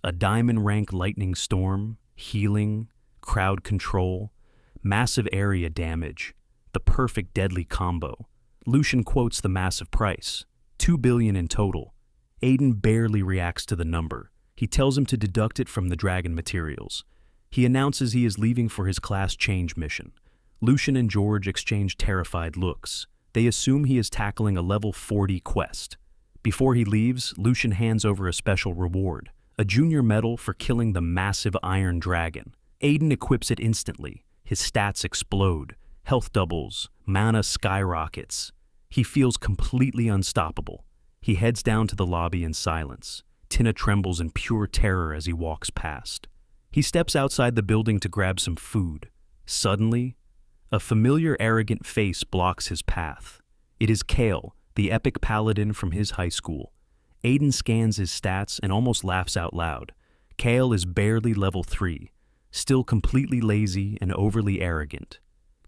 A diamond rank lightning storm. Healing. Crowd control. Massive area damage. The perfect deadly combo. Lucian quotes the massive price. 2 billion in total. Aiden barely reacts to the number. He tells him to deduct it from the dragon materials. He announces he is leaving for his class change mission. Lucian and George exchange terrified looks. They assume he is tackling a level 40 quest. Before he leaves, Lucian hands over a special reward, a junior medal for killing the massive iron dragon. Aiden equips it instantly. His stats explode. Health doubles. Mana skyrockets. He feels completely unstoppable. He heads down to the lobby in silence. Tina trembles in pure terror as he walks past. He steps outside the building to grab some food. Suddenly, a familiar arrogant face blocks his path. It is Kale, the epic paladin from his high school. Aiden scans his stats and almost laughs out loud. Kale is barely level 3, still completely lazy and overly arrogant.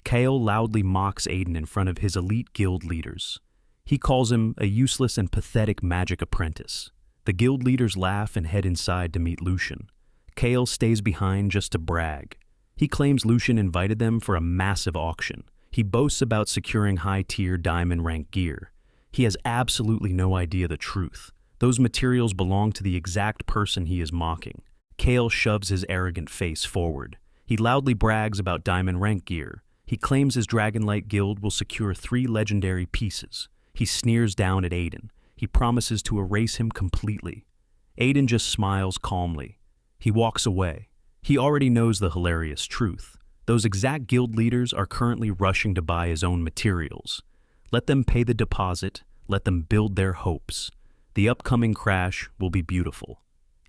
Kale loudly mocks Aiden in front of his elite guild leaders. He calls him a useless and pathetic magic apprentice. The guild leaders laugh and head inside to meet Lucian. Kale stays behind just to brag. He claims Lucian invited them for a massive auction. He boasts about securing high-tier diamond rank gear. He has absolutely no idea the truth. Those materials belong to the exact person he is mocking. Kale shoves his arrogant face forward. He loudly brags about diamond rank gear. He claims his Dragonlight Guild will secure 3 legendary pieces. He sneers down at Aiden. He promises to erase him completely. Aiden just smiles calmly. He walks away. He already knows the hilarious truth. Those exact guild leaders are currently rushing to buy his own materials. Let them pay the deposit. Let them build their hopes. The upcoming crash will be beautiful.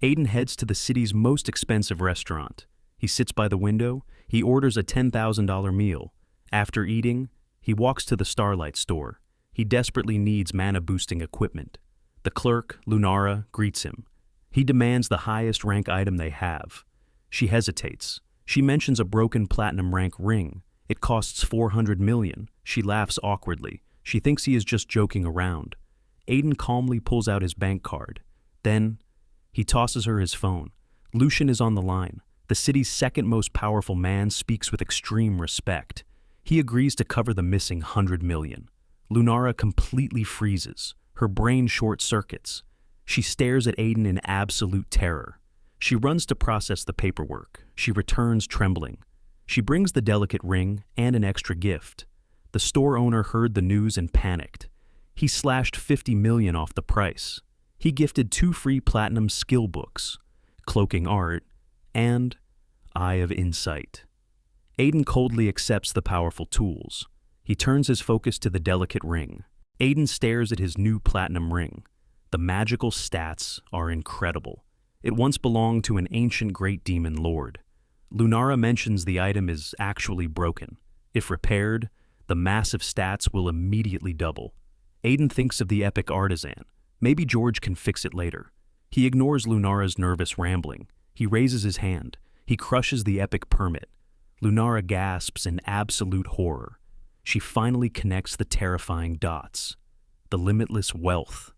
Aiden heads to the city's most expensive restaurant. He sits by the window. He orders a $10,000 meal. After eating, he walks to the Starlight store. He desperately needs mana-boosting equipment. The clerk, Lunara, greets him. He demands the highest rank item they have. She hesitates. She mentions a broken platinum rank ring. It costs 400 million. She laughs awkwardly. She thinks he is just joking around. Aiden calmly pulls out his bank card. Then, he tosses her his phone. Lucian is on the line. The city's second most powerful man speaks with extreme respect. He agrees to cover the missing 100 million. Lunara completely freezes. Her brain short-circuits. She stares at Aiden in absolute terror. She runs to process the paperwork. She returns trembling. She brings the delicate ring and an extra gift. The store owner heard the news and panicked. He slashed 50 million off the price. He gifted 2 free platinum skill books, Cloaking Art, and Eye of Insight. Aiden coldly accepts the powerful tools. He turns his focus to the delicate ring. Aiden stares at his new platinum ring. The magical stats are incredible. It once belonged to an ancient great demon lord. Lunara mentions the item is actually broken. If repaired, the massive stats will immediately double. Aiden thinks of the epic artisan. Maybe George can fix it later. He ignores Lunara's nervous rambling. He raises his hand. He crushes the epic permit. Lunara gasps in absolute horror. She finally connects the terrifying dots. The limitless wealth.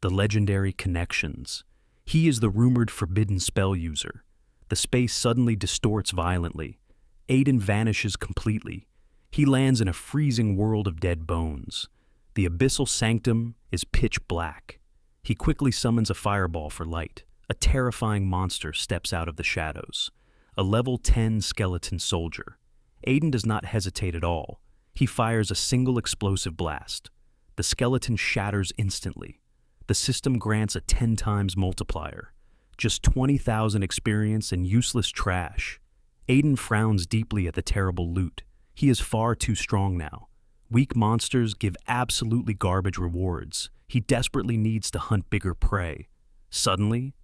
The legendary connections. He is the rumored forbidden spell user. The space suddenly distorts violently. Aiden vanishes completely. He lands in a freezing world of dead bones. The abyssal sanctum is pitch black. He quickly summons a fireball for light. A terrifying monster steps out of the shadows. A level 10 skeleton soldier. Aiden does not hesitate at all. He fires a single explosive blast. The skeleton shatters instantly. The system grants a 10 times multiplier. Just 20,000 experience and useless trash. Aiden frowns deeply at the terrible loot. He is far too strong now. Weak monsters give absolutely garbage rewards. He desperately needs to hunt bigger prey. Suddenly,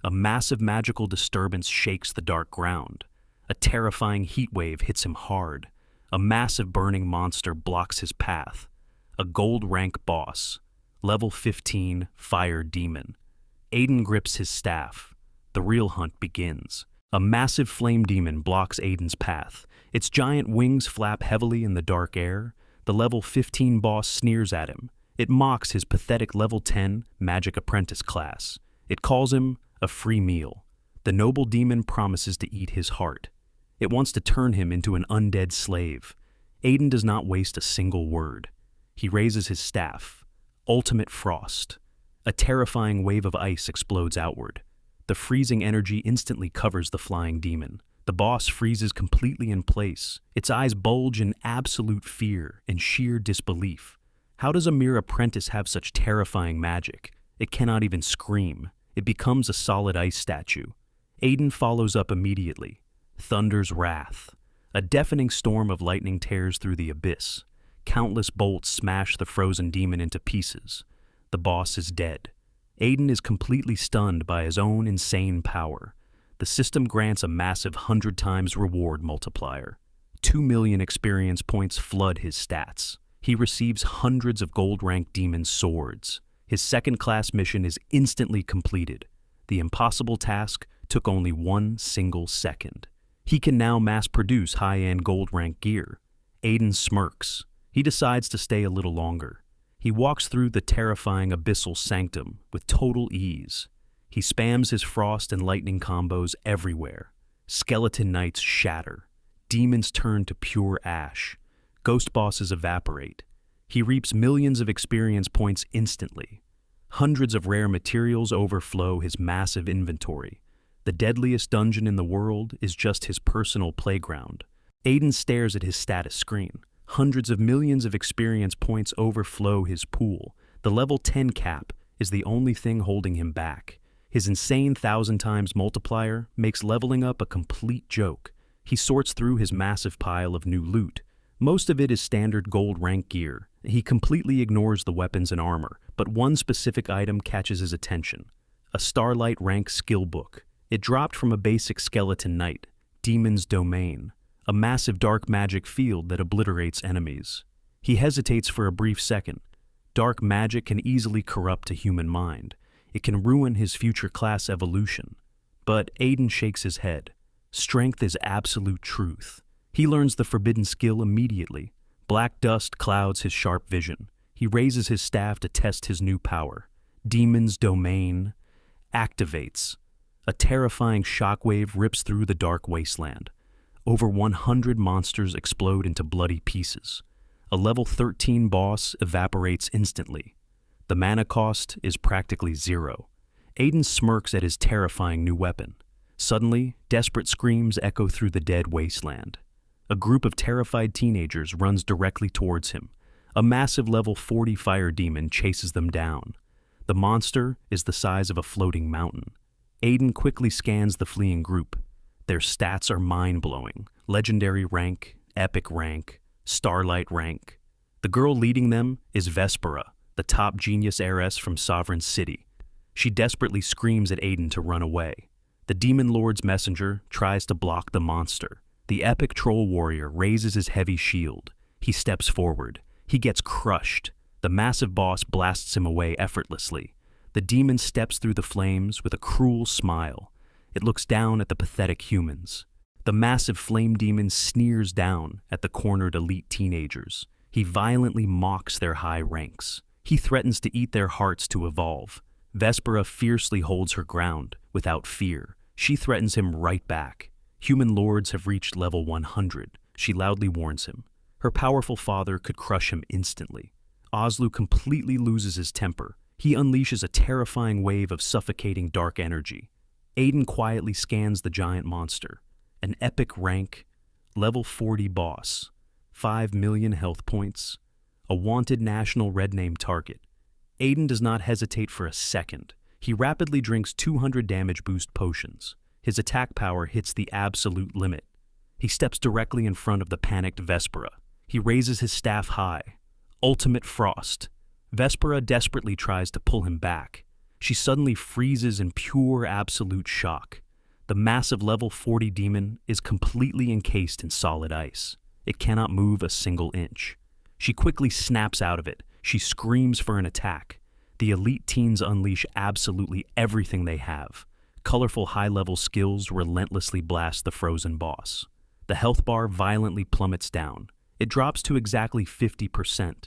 a massive magical disturbance shakes the dark ground. A terrifying heat wave hits him hard. A massive burning monster blocks his path. A gold rank boss. Level 15, Fire Demon. Aiden grips his staff. The real hunt begins. A massive flame demon blocks Aiden's path. Its giant wings flap heavily in the dark air. The level 15 boss sneers at him. It mocks his pathetic level 10 Magic Apprentice class. It calls him a free meal. The noble demon promises to eat his heart. It wants to turn him into an undead slave. Aiden does not waste a single word. He raises his staff. Ultimate Frost. A terrifying wave of ice explodes outward. The freezing energy instantly covers the flying demon. The boss freezes completely in place. Its eyes bulge in absolute fear and sheer disbelief. How does a mere apprentice have such terrifying magic? It cannot even scream. It becomes a solid ice statue. Aiden follows up immediately. Thunder's Wrath. A deafening storm of lightning tears through the abyss. Countless bolts smash the frozen demon into pieces. The boss is dead. Aiden is completely stunned by his own insane power. The system grants a massive 100 times reward multiplier. 2 million experience points flood his stats. He receives hundreds of gold-ranked demon swords. His second-class mission is instantly completed. The impossible task took only 1 single second. He can now mass-produce high-end gold-ranked gear. Aiden smirks. He decides to stay a little longer. He walks through the terrifying abyssal sanctum with total ease. He spams his frost and lightning combos everywhere. Skeleton knights shatter. Demons turn to pure ash. Ghost bosses evaporate. He reaps millions of experience points instantly. Hundreds of rare materials overflow his massive inventory. The deadliest dungeon in the world is just his personal playground. Aiden stares at his status screen. Hundreds of millions of experience points overflow his pool. The level 10 cap is the only thing holding him back. His insane 1,000 times multiplier makes leveling up a complete joke. He sorts through his massive pile of new loot. Most of it is standard gold rank gear. He completely ignores the weapons and armor, but one specific item catches his attention. A Starlight rank skill book. It dropped from a basic skeleton knight, Demon's Domain, a massive dark magic field that obliterates enemies. He hesitates for a brief second. Dark magic can easily corrupt a human mind. It can ruin his future class evolution. But Aiden shakes his head. Strength is absolute truth. He learns the forbidden skill immediately. Black dust clouds his sharp vision. He raises his staff to test his new power. Demon's Domain activates. A terrifying shockwave rips through the dark wasteland. Over 100 monsters explode into bloody pieces. A level 13 boss evaporates instantly. The mana cost is practically zero. Aiden smirks at his terrifying new weapon. Suddenly, desperate screams echo through the dead wasteland. A group of terrified teenagers runs directly towards him. A massive level 40 fire demon chases them down. The monster is the size of a floating mountain. Aiden quickly scans the fleeing group. Their stats are mind-blowing. Legendary rank, epic rank, starlight rank. The girl leading them is Vespera, the top genius heiress from Sovereign City. She desperately screams at Aiden to run away. The Demon Lord's messenger tries to block the monster. The epic troll warrior raises his heavy shield. He steps forward. He gets crushed. The massive boss blasts him away effortlessly. The demon steps through the flames with a cruel smile. It looks down at the pathetic humans. The massive flame demon sneers down at the cornered elite teenagers. He violently mocks their high ranks. He threatens to eat their hearts to evolve. Vespera fiercely holds her ground, without fear. She threatens him right back. Human lords have reached level 100, she loudly warns him. Her powerful father could crush him instantly. Oslu completely loses his temper. He unleashes a terrifying wave of suffocating dark energy. Aiden quietly scans the giant monster. An epic rank, level 40 boss, 5 million health points, a wanted national red name target. Aiden does not hesitate for a second. He rapidly drinks 200 damage boost potions. His attack power hits the absolute limit. He steps directly in front of the panicked Vespera. He raises his staff high. Ultimate Frost. Vespera desperately tries to pull him back. She suddenly freezes in pure absolute shock. The massive level 40 demon is completely encased in solid ice. It cannot move a single inch. She quickly snaps out of it. She screams for an attack. The elite teens unleash absolutely everything they have. Colorful high-level skills relentlessly blast the frozen boss. The health bar violently plummets down. It drops to exactly 50%.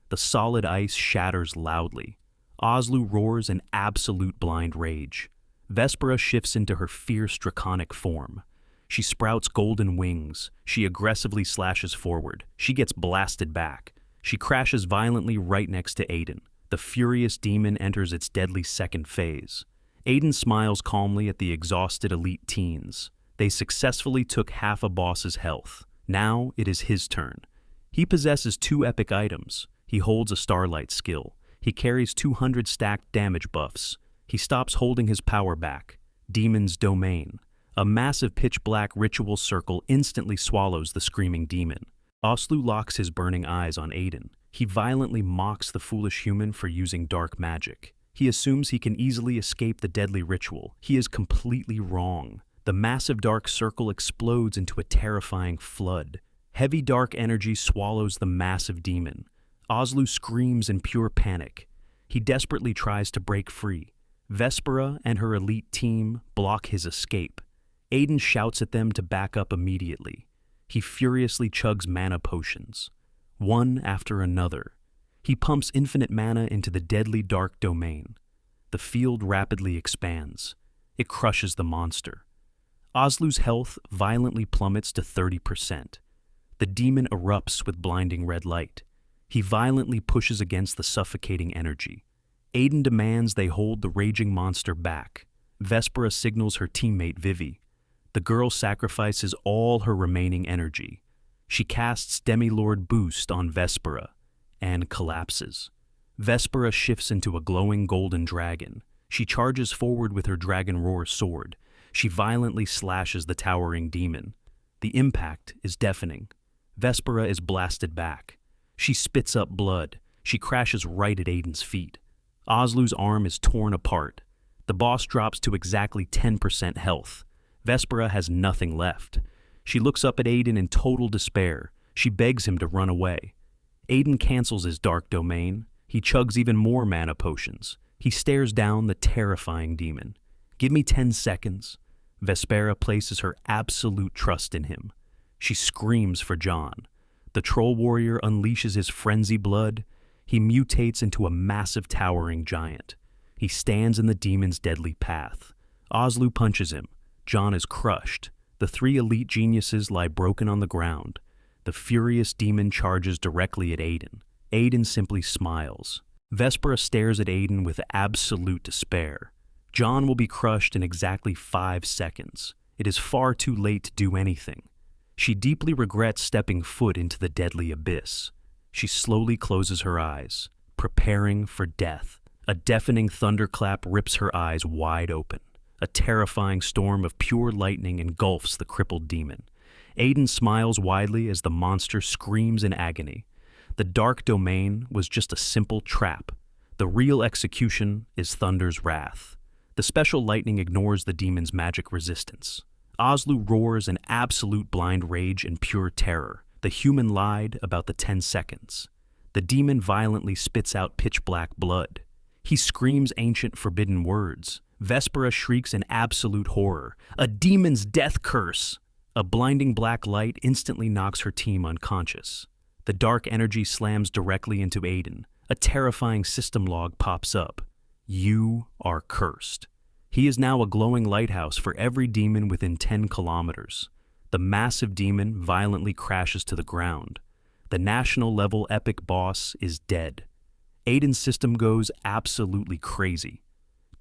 The solid ice shatters loudly. Oslu roars in absolute blind rage. Vespera shifts into her fierce draconic form. She sprouts golden wings. She aggressively slashes forward. She gets blasted back. She crashes violently right next to Aiden. The furious demon enters its deadly second phase. Aiden smiles calmly at the exhausted elite teens. They successfully took half a boss's health. Now it is his turn. He possesses 2 epic items. He holds a starlight skill. He carries 200 stacked damage buffs. He stops holding his power back. Demon's Domain. A massive pitch-black ritual circle instantly swallows the screaming demon. Oslu locks his burning eyes on Aiden. He violently mocks the foolish human for using dark magic. He assumes he can easily escape the deadly ritual. He is completely wrong. The massive dark circle explodes into a terrifying flood. Heavy dark energy swallows the massive demon. Oslu screams in pure panic. He desperately tries to break free. Vespera and her elite team block his escape. Aiden shouts at them to back up immediately. He furiously chugs mana potions, one after another. He pumps infinite mana into the deadly dark domain. The field rapidly expands. It crushes the monster. Oslu's health violently plummets to 30%. The demon erupts with blinding red light. He violently pushes against the suffocating energy. Aiden demands they hold the raging monster back. Vespera signals her teammate Vivi. The girl sacrifices all her remaining energy. She casts Demi-Lord Boost on Vespera and collapses. Vespera shifts into a glowing golden dragon. She charges forward with her Dragon Roar sword. She violently slashes the towering demon. The impact is deafening. Vespera is blasted back. She spits up blood. She crashes right at Aiden's feet. Oslu's arm is torn apart. The boss drops to exactly 10% health. Vespera has nothing left. She looks up at Aiden in total despair. She begs him to run away. Aiden cancels his dark domain. He chugs even more mana potions. He stares down the terrifying demon. "Give me 10 seconds. Vespera places her absolute trust in him. She screams for John. The troll warrior unleashes his frenzy blood. He mutates into a massive towering giant. He stands in the demon's deadly path. Oslu punches him. John is crushed. The three elite geniuses lie broken on the ground. The furious demon charges directly at Aiden. Aiden simply smiles. Vespera stares at Aiden with absolute despair. John will be crushed in exactly 5 seconds. It is far too late to do anything. She deeply regrets stepping foot into the deadly abyss. She slowly closes her eyes, preparing for death. A deafening thunderclap rips her eyes wide open. A terrifying storm of pure lightning engulfs the crippled demon. Aiden smiles widely as the monster screams in agony. The dark domain was just a simple trap. The real execution is Thunder's wrath. The special lightning ignores the demon's magic resistance. Oslu roars in absolute blind rage and pure terror. The human lied about the 10 seconds. The demon violently spits out pitch-black blood. He screams ancient forbidden words. Vespera shrieks in absolute horror. A demon's death curse! A blinding black light instantly knocks her team unconscious. The dark energy slams directly into Aiden. A terrifying system log pops up. You are cursed. He is now a glowing lighthouse for every demon within 10 kilometers. The massive demon violently crashes to the ground. The national-level epic boss is dead. Aiden's system goes absolutely crazy.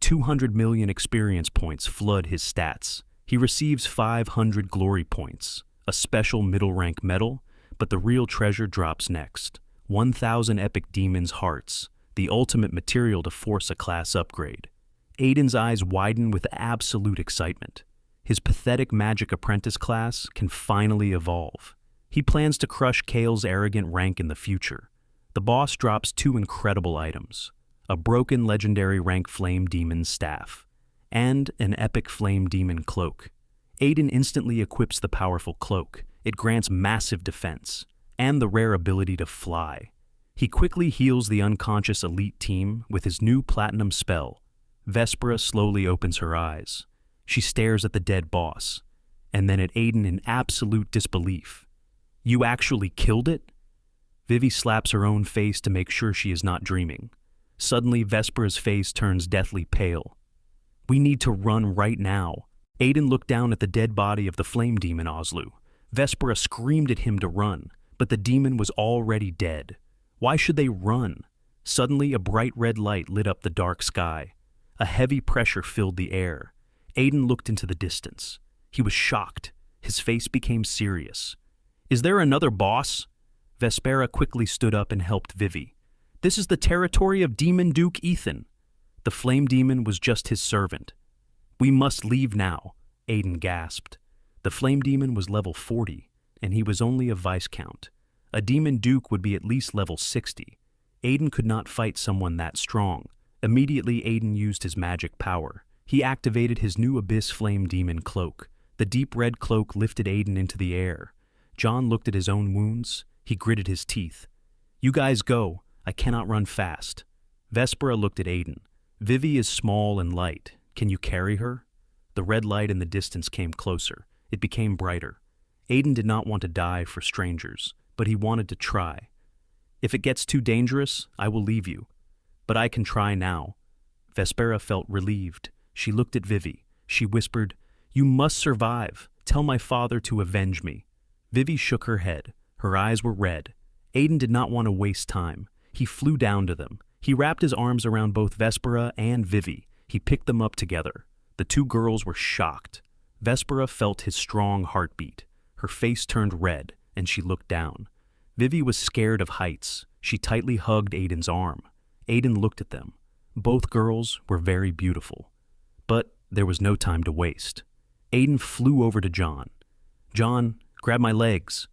200 million experience points flood his stats. He receives 500 glory points, a special middle-rank medal, but the real treasure drops next. 1,000 epic demons' hearts, the ultimate material to force a class upgrade. Aiden's eyes widen with absolute excitement. His pathetic magic apprentice class can finally evolve. He plans to crush Kale's arrogant rank in the future. The boss drops 2 incredible items: a broken legendary rank flame demon staff, and an epic flame demon cloak. Aiden instantly equips the powerful cloak. It grants massive defense, and the rare ability to fly. He quickly heals the unconscious elite team with his new platinum spell. Vespera slowly opens her eyes. She stares at the dead boss, and then at Aiden in absolute disbelief. "You actually killed it?" Vivi slaps her own face to make sure she is not dreaming. Suddenly, Vespera's face turns deathly pale. "We need to run right now." Aiden looked down at the dead body of the flame demon Oslu. Vespera screamed at him to run, but the demon was already dead. Why should they run? Suddenly, a bright red light lit up the dark sky. A heavy pressure filled the air. Aiden looked into the distance. He was shocked. His face became serious. "Is there another boss?" Vespera quickly stood up and helped Vivi. "This is the territory of Demon Duke Ethan." The flame demon was just his servant. "We must leave now," Aiden gasped. The flame demon was level 40, and he was only a Viscount. A demon duke would be at least level 60. Aiden could not fight someone that strong. Immediately, Aiden used his magic power. He activated his new Abyss Flame Demon cloak. The deep red cloak lifted Aiden into the air. John looked at his own wounds. He gritted his teeth. "You guys go. I cannot run fast." Vespera looked at Aiden. "Vivi is small and light. Can you carry her?" The red light in the distance came closer. It became brighter. Aiden did not want to die for strangers, but he wanted to try. "If it gets too dangerous, I will leave you. But I can try now." Vespera felt relieved. She looked at Vivi. She whispered, "You must survive. Tell my father to avenge me." Vivi shook her head. Her eyes were red. Aiden did not want to waste time. He flew down to them. He wrapped his arms around both Vespera and Vivi. He picked them up together. The two girls were shocked. Vespera felt his strong heartbeat. Her face turned red, and she looked down. Vivi was scared of heights. She tightly hugged Aiden's arm. Aiden looked at them. Both girls were very beautiful. But there was no time to waste. Aiden flew over to John. "John, grab my legs."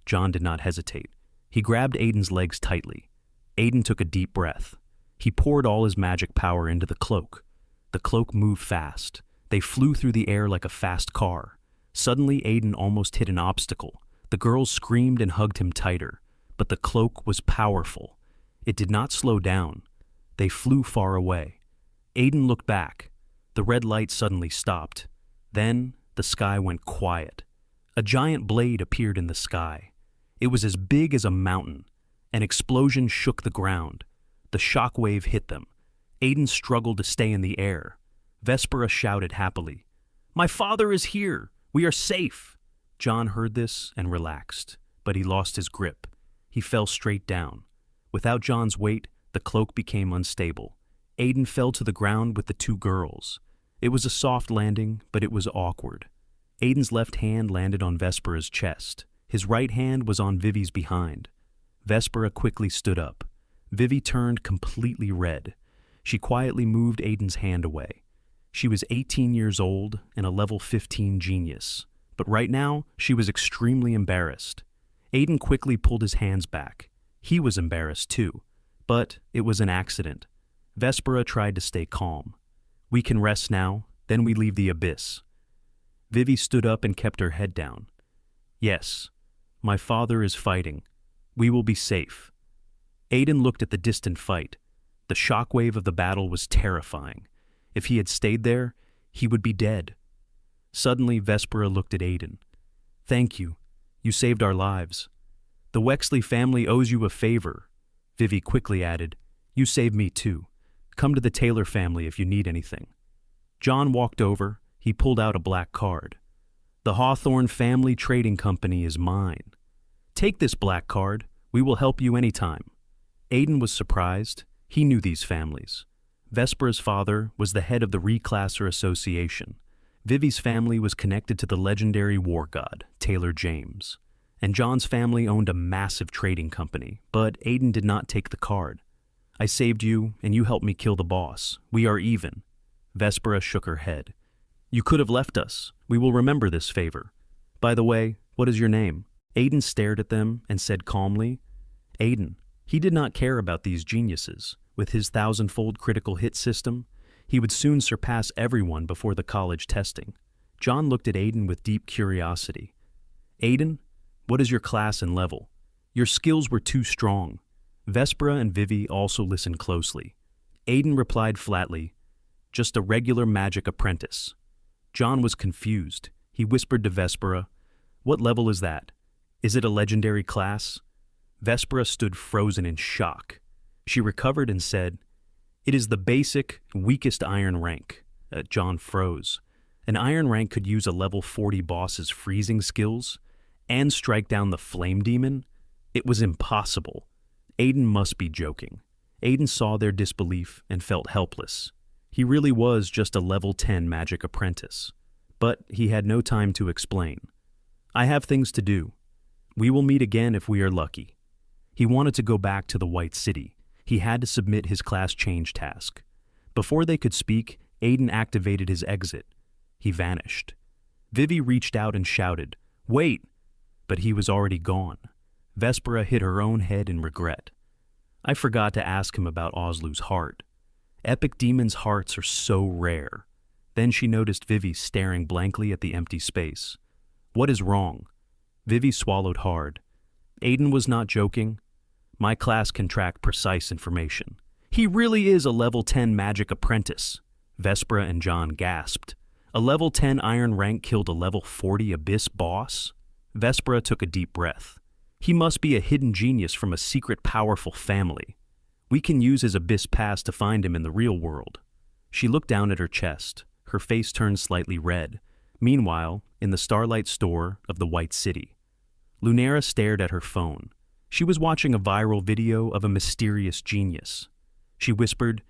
John did not hesitate. He grabbed Aiden's legs tightly. Aiden took a deep breath. He poured all his magic power into the cloak. The cloak moved fast. They flew through the air like a fast car. Suddenly, Aiden almost hit an obstacle. The girls screamed and hugged him tighter. But the cloak was powerful. It did not slow down. They flew far away. Aiden looked back. The red light suddenly stopped. Then the sky went quiet. A giant blade appeared in the sky. It was as big as a mountain. An explosion shook the ground. The shock wave hit them. Aiden struggled to stay in the air. Vespera shouted happily, "My father is here! We are safe!" John heard this and relaxed, but he lost his grip. He fell straight down. Without John's weight, the cloak became unstable. Aiden fell to the ground with the two girls. It was a soft landing, but it was awkward. Aiden's left hand landed on Vespera's chest. His right hand was on Vivi's behind. Vespera quickly stood up. Vivi turned completely red. She quietly moved Aiden's hand away. She was 18 years old and a level 15 genius. But right now, she was extremely embarrassed. Aiden quickly pulled his hands back. He was embarrassed too. But it was an accident. Vespera tried to stay calm. "We can rest now, then we leave the abyss." Vivi stood up and kept her head down. "Yes, my father is fighting. We will be safe." Aiden looked at the distant fight. The shockwave of the battle was terrifying. If he had stayed there, he would be dead. Suddenly, Vespera looked at Aiden. "Thank you. You saved our lives. The Wexley family owes you a favor." Vivi quickly added, "You saved me too. Come to the Taylor family if you need anything." John walked over. He pulled out a black card. "The Hawthorne Family Trading Company is mine. Take this black card. We will help you anytime." Aiden was surprised. He knew these families. Vespera's father was the head of the Reclasser Association. Vivi's family was connected to the legendary war god, Taylor James. And John's family owned a massive trading company, but Aiden did not take the card. "I saved you, and you helped me kill the boss. We are even." Vespera shook her head. "You could have left us. We will remember this favor. By the way, what is your name?" Aiden stared at them and said calmly, "Aiden." He did not care about these geniuses. With his 1,000-fold critical hit system, he would soon surpass everyone before the college testing. John looked at Aiden with deep curiosity. "Aiden, what is your class and level? Your skills were too strong." Vespera and Vivi also listened closely. Aiden replied flatly, "Just a regular magic apprentice." John was confused. He whispered to Vespera, "What level is that? Is it a legendary class?" Vespera stood frozen in shock. She recovered and said, "It is the basic, weakest iron rank." John froze. An iron rank could use a level 40 boss's freezing skills and strike down the flame demon? It was impossible. Aiden must be joking. Aiden saw their disbelief and felt helpless. He really was just a level 10 magic apprentice. But he had no time to explain. "I have things to do. We will meet again if we are lucky." He wanted to go back to the White City. He had to submit his class change task. Before they could speak, Aiden activated his exit. He vanished. Vivi reached out and shouted, "Wait!" But he was already gone. Vespera hit her own head in regret. "I forgot to ask him about Oslu's heart. Epic demons' hearts are so rare." Then she noticed Vivi staring blankly at the empty space. "What is wrong?" Vivi swallowed hard. Aiden was not joking. "My class can track precise information." "He really is a level 10 magic apprentice." Vespera and John gasped. "A level 10 iron rank killed a level 40 abyss boss?" Vespera took a deep breath. "He must be a hidden genius from a secret powerful family. We can use his abyss pass to find him in the real world." She looked down at her chest. Her face turned slightly red. Meanwhile, in the Starlight store of the White City. Lunara stared at her phone. She was watching a viral video of a mysterious genius. She whispered,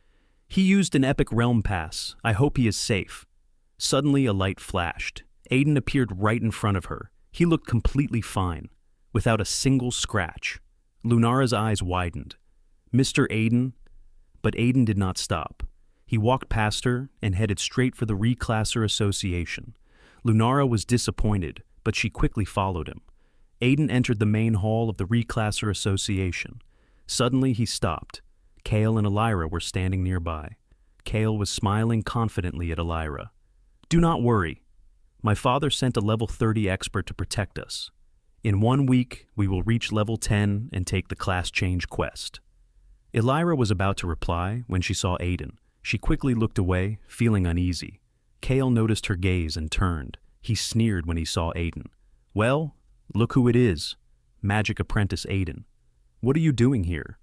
"He used an epic realm pass. I hope he is safe." Suddenly, a light flashed. Aiden appeared right in front of her. He looked completely fine, without a single scratch. Lunara's eyes widened. "Mr. Aiden?" But Aiden did not stop. He walked past her and headed straight for the Reclasser Association. Lunara was disappointed, but she quickly followed him. Aiden entered the main hall of the Reclasser Association. Suddenly, he stopped. Kale and Elira were standing nearby. Kale was smiling confidently at Elira. "Do not worry. My father sent a level 30 expert to protect us. In 1 week, we will reach level 10 and take the class change quest." Elira was about to reply when she saw Aiden. She quickly looked away, feeling uneasy. Kale noticed her gaze and turned. He sneered when he saw Aiden. "Well, look who it is. Magic Apprentice Aiden. What are you doing here?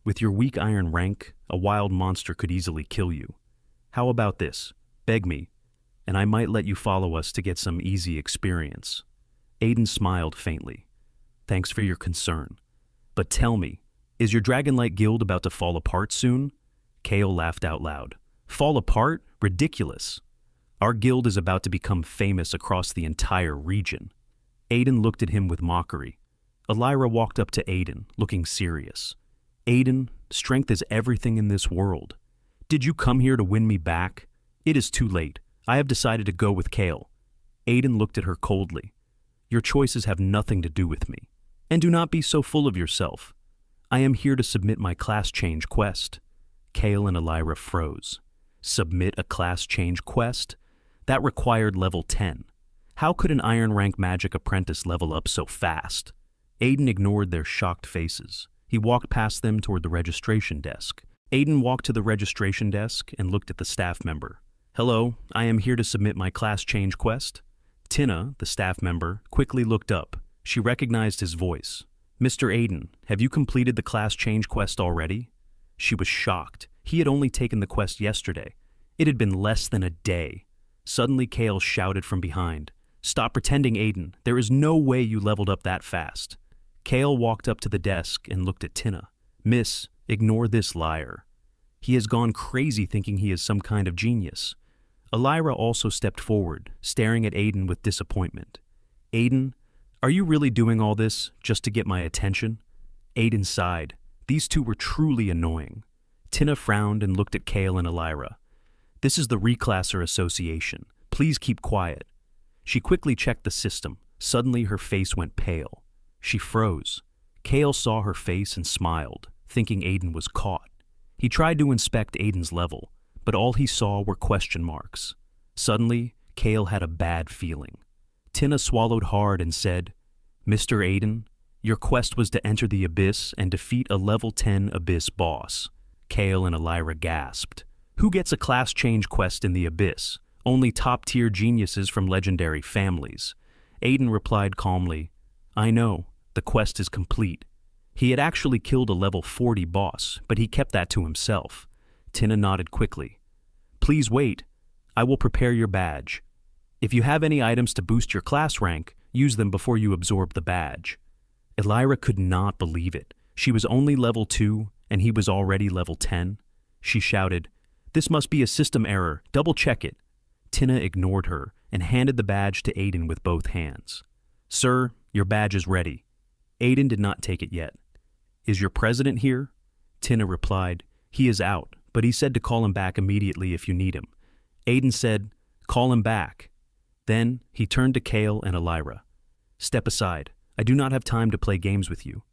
With your weak iron rank, a wild monster could easily kill you. How about this? Beg me, and I might let you follow us to get some easy experience." Aiden smiled faintly. "Thanks for your concern. But tell me, is your Dragonlight Guild about to fall apart soon?" Kale laughed out loud. "Fall apart? Ridiculous. Our guild is about to become famous across the entire region." Aiden looked at him with mockery. Elira walked up to Aiden, looking serious. "Aiden, strength is everything in this world. Did you come here to win me back? It is too late. I have decided to go with Kale." Aiden looked at her coldly. "Your choices have nothing to do with me. And do not be so full of yourself. I am here to submit my class change quest." Kale and Elira froze. Submit a class change quest? That required level 10. How could an iron rank magic apprentice level up so fast? Aiden ignored their shocked faces. He walked past them toward the registration desk. Aiden walked to the registration desk and looked at the staff member. "Hello, I am here to submit my class change quest." Tina, the staff member, quickly looked up. She recognized his voice. "Mr. Aiden, have you completed the class change quest already?" She was shocked. He had only taken the quest yesterday. It had been less than a day. Suddenly, Kale shouted from behind, "Stop pretending, Aiden. There is no way you leveled up that fast." Kale walked up to the desk and looked at Tina. "Miss, ignore this liar. He has gone crazy thinking he is some kind of genius." Elira also stepped forward, staring at Aiden with disappointment. "Aiden, are you really doing all this just to get my attention?" Aiden sighed. These two were truly annoying. Tina frowned and looked at Kale and Elira. "This is the Reclasser Association. Please keep quiet." She quickly checked the system. Suddenly her face went pale. She froze. Kale saw her face and smiled, thinking Aiden was caught. He tried to inspect Aiden's level, but all he saw were question marks. Suddenly, Kale had a bad feeling. Tina swallowed hard and said, "Mr. Aiden, your quest was to enter the Abyss and defeat a level 10 Abyss boss." Kale and Elira gasped. "Who gets a class change quest in the Abyss? Only top-tier geniuses from legendary families." Aiden replied calmly, "I know, the quest is complete." He had actually killed a level 40 boss, but he kept that to himself. Tina nodded quickly. "Please wait. I will prepare your badge. If you have any items to boost your class rank, use them before you absorb the badge." Elira could not believe it. She was only level 2, and he was already level 10. She shouted, "This must be a system error. Double check it." Tina ignored her and handed the badge to Aiden with both hands. "Sir, your badge is ready." Aiden did not take it yet. "Is your president here?" Tina replied, "He is out, but he said to call him back immediately if you need him." Aiden said, "Call him back." Then he turned to Kale and Elira. "Step aside. I do not have time to play games with you."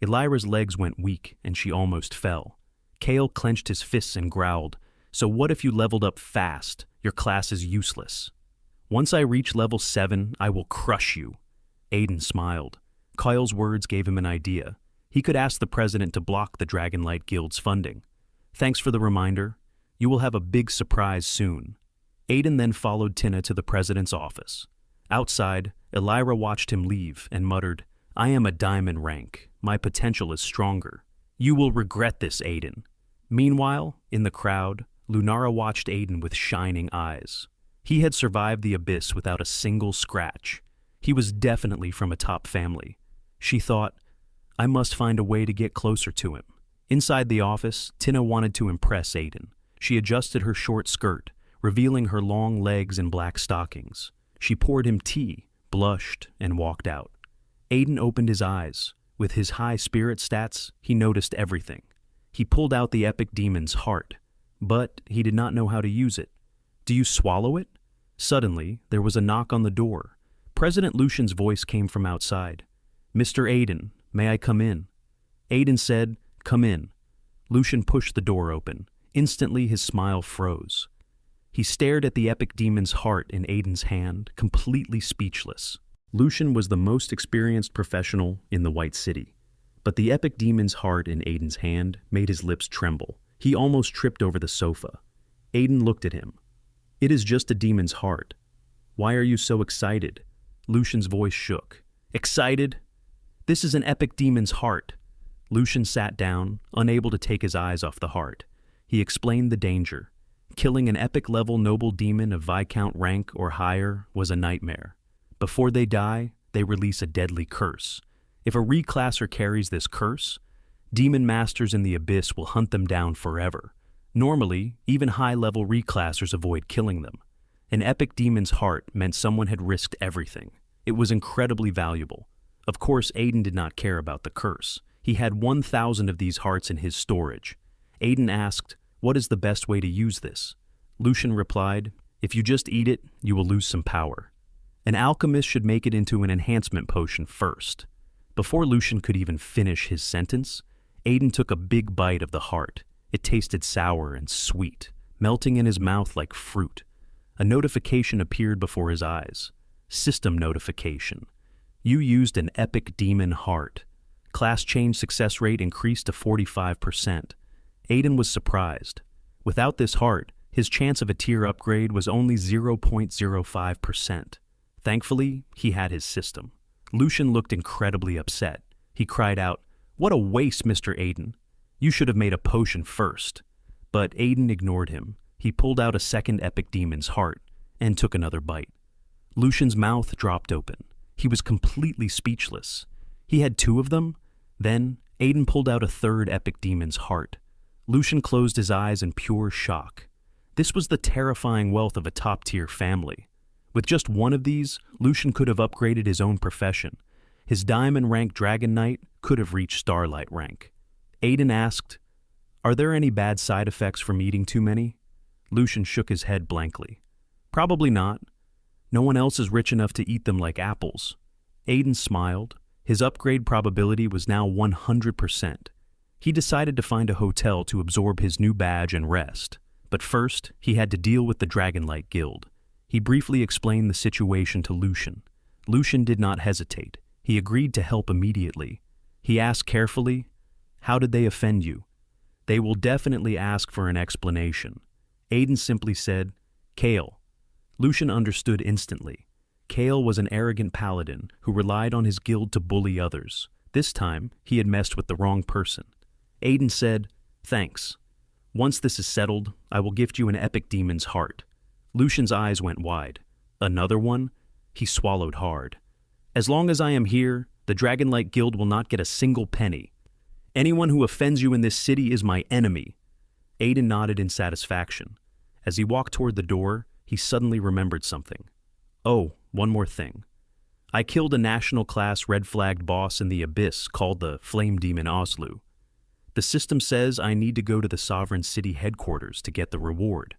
Elira's legs went weak and she almost fell. Kale clenched his fists and growled, "So what if you leveled up fast? Your class is useless." "Once I reach level 7, I will crush you." Aiden smiled. Kyle's words gave him an idea. He could ask the president to block the Dragonlight Guild's funding. "Thanks for the reminder. You will have a big surprise soon." Aiden then followed Tina to the president's office. Outside, Elira watched him leave and muttered, "I am a diamond rank. My potential is stronger. You will regret this, Aiden." Meanwhile, in the crowd, Lunara watched Aiden with shining eyes. He had survived the Abyss without a single scratch. He was definitely from a top family. She thought, I must find a way to get closer to him. Inside the office, Tina wanted to impress Aiden. She adjusted her short skirt, revealing her long legs and black stockings. She poured him tea, blushed, and walked out. Aiden opened his eyes. With his high spirit stats, he noticed everything. He pulled out the epic demon's heart, but he did not know how to use it. Do you swallow it? Suddenly, there was a knock on the door. President Lucian's voice came from outside. Mr. Aiden, may I come in? Aiden said, Come in. Lucian pushed the door open. Instantly, his smile froze. He stared at the epic demon's heart in Aiden's hand, completely speechless. Lucian was the most experienced professional in the White City, but the epic demon's heart in Aiden's hand made his lips tremble. He almost tripped over the sofa. Aiden looked at him. It is just a demon's heart. Why are you so excited? Lucian's voice shook. Excited? This is an epic demon's heart. Lucian sat down, unable to take his eyes off the heart. He explained the danger. Killing an epic-level noble demon of Viscount rank or higher was a nightmare. Before they die, they release a deadly curse. If a reclasser carries this curse, demon masters in the abyss will hunt them down forever. Normally, even high-level reclassers avoid killing them. An epic demon's heart meant someone had risked everything. It was incredibly valuable. Of course, Aiden did not care about the curse. He had 1,000 of these hearts in his storage. Aiden asked, What is the best way to use this? Lucian replied, If you just eat it, you will lose some power. An alchemist should make it into an enhancement potion first. Before Lucian could even finish his sentence, Aiden took a big bite of the heart. It tasted sour and sweet, melting in his mouth like fruit. A notification appeared before his eyes. System notification. You used an epic demon heart. Class change success rate increased to 45%. Aiden was surprised. Without this heart, his chance of a tier upgrade was only 0.05%. Thankfully, he had his system. Lucian looked incredibly upset. He cried out, What a waste, Mr. Aiden. You should have made a potion first. But Aiden ignored him. He pulled out a second epic demon's heart and took another bite. Lucian's mouth dropped open. He was completely speechless. He had 2 of them. Then, Aiden pulled out a third epic demon's heart. Lucian closed his eyes in pure shock. This was the terrifying wealth of a top-tier family. With just one of these, Lucian could have upgraded his own profession. His diamond rank Dragon Knight could have reached Starlight rank. Aiden asked, Are there any bad side effects from eating too many? Lucian shook his head blankly. Probably not. No one else is rich enough to eat them like apples. Aiden smiled. His upgrade probability was now 100%. He decided to find a hotel to absorb his new badge and rest. But first, he had to deal with the Dragonlight Guild. He briefly explained the situation to Lucian. Lucian did not hesitate. He agreed to help immediately. He asked carefully, How did they offend you? They will definitely ask for an explanation. Aiden simply said, Kale. Lucian understood instantly. Kale was an arrogant paladin who relied on his guild to bully others. This time, he had messed with the wrong person. Aiden said, Thanks. Once this is settled, I will gift you an epic demon's heart. Lucian's eyes went wide. Another one? He swallowed hard. As long as I am here, the Dragonlight Guild will not get a single penny. Anyone who offends you in this city is my enemy. Aiden nodded in satisfaction. As he walked toward the door, he suddenly remembered something. Oh, one more thing. I killed a national-class red-flagged boss in the Abyss called the Flame Demon Oslu. The system says I need to go to the Sovereign City headquarters to get the reward.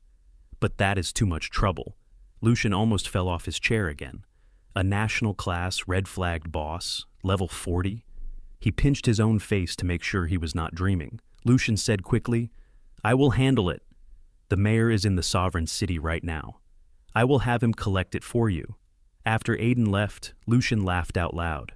But that is too much trouble. Lucian almost fell off his chair again. A national-class red-flagged boss, level 40? He pinched his own face to make sure he was not dreaming. Lucian said quickly, I will handle it. The mayor is in the Sovereign City right now. I will have him collect it for you. After Aiden left, Lucian laughed out loud.